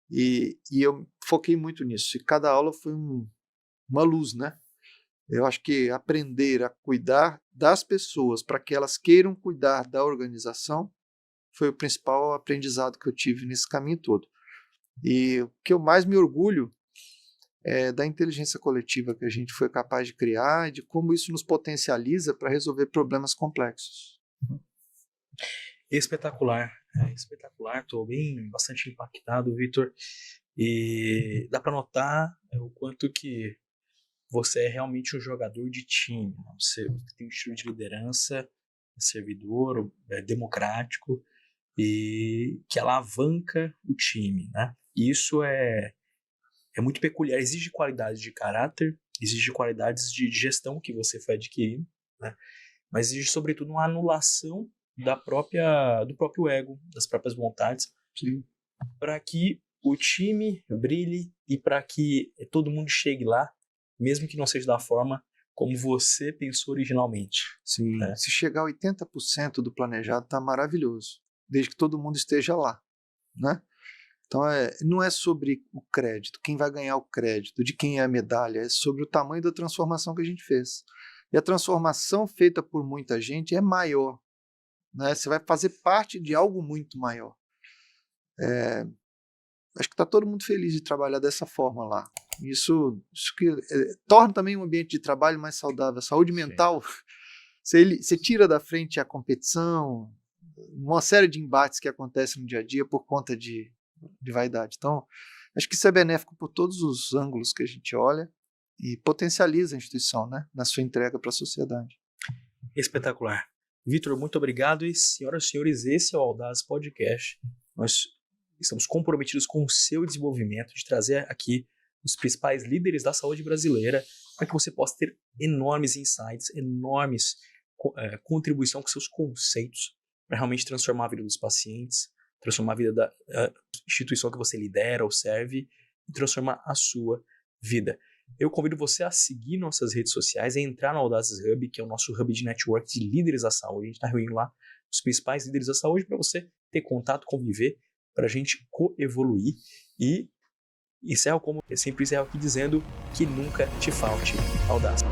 [SPEAKER 1] E eu foquei muito nisso. E cada aula foi uma luz, né? Eu acho que aprender a cuidar das pessoas para que elas queiram cuidar da organização foi o principal aprendizado que eu tive nesse caminho todo. E o que eu mais me orgulho é da inteligência coletiva que a gente foi capaz de criar e de como isso nos potencializa para resolver problemas complexos.
[SPEAKER 2] Espetacular, espetacular. Estou bastante impactado, Vitor. E dá para notar o quanto que você é realmente um jogador de time. Você tem um estilo de liderança, servidor, democrático e que alavanca o time, né? E isso é muito peculiar. Exige qualidades de caráter, exige qualidades de gestão que você foi adquirindo, né? Mas exige, sobretudo, uma anulação do próprio ego, das próprias vontades, para que o time brilhe e para que todo mundo chegue lá, mesmo que não seja da forma como você pensou originalmente.
[SPEAKER 1] Sim, né? Se chegar a 80% do planejado, está maravilhoso, desde que todo mundo esteja lá, né? Então, não é sobre o crédito, quem vai ganhar o crédito, de quem é a medalha, é sobre o tamanho da transformação que a gente fez. E a transformação feita por muita gente é maior, né? Você vai fazer parte de algo muito maior. Acho que está todo mundo feliz de trabalhar dessa forma lá. Isso que torna também um ambiente de trabalho mais saudável. A saúde mental, você tira da frente a competição, uma série de embates que acontecem no dia a dia por conta de vaidade. Então, acho que isso é benéfico por todos os ângulos que a gente olha e potencializa a instituição, né, na sua entrega para a sociedade.
[SPEAKER 2] Espetacular. Vitor, muito obrigado. E, senhoras e senhores, esse é o Audaz Podcast. Nós estamos comprometidos com o seu desenvolvimento, de trazer aqui os principais líderes da saúde brasileira, para que você possa ter enormes insights, enormes contribuição com seus conceitos, para realmente transformar a vida dos pacientes, transformar a vida da instituição que você lidera ou serve, e transformar a sua vida. Eu convido você a seguir nossas redes sociais, a entrar no Audaces Hub, que é o nosso hub de network de líderes da saúde. A gente está reunindo lá os principais líderes da saúde para você ter contato, conviver, para a gente coevoluir. E sempre encerro aqui dizendo que nunca te falte audácia.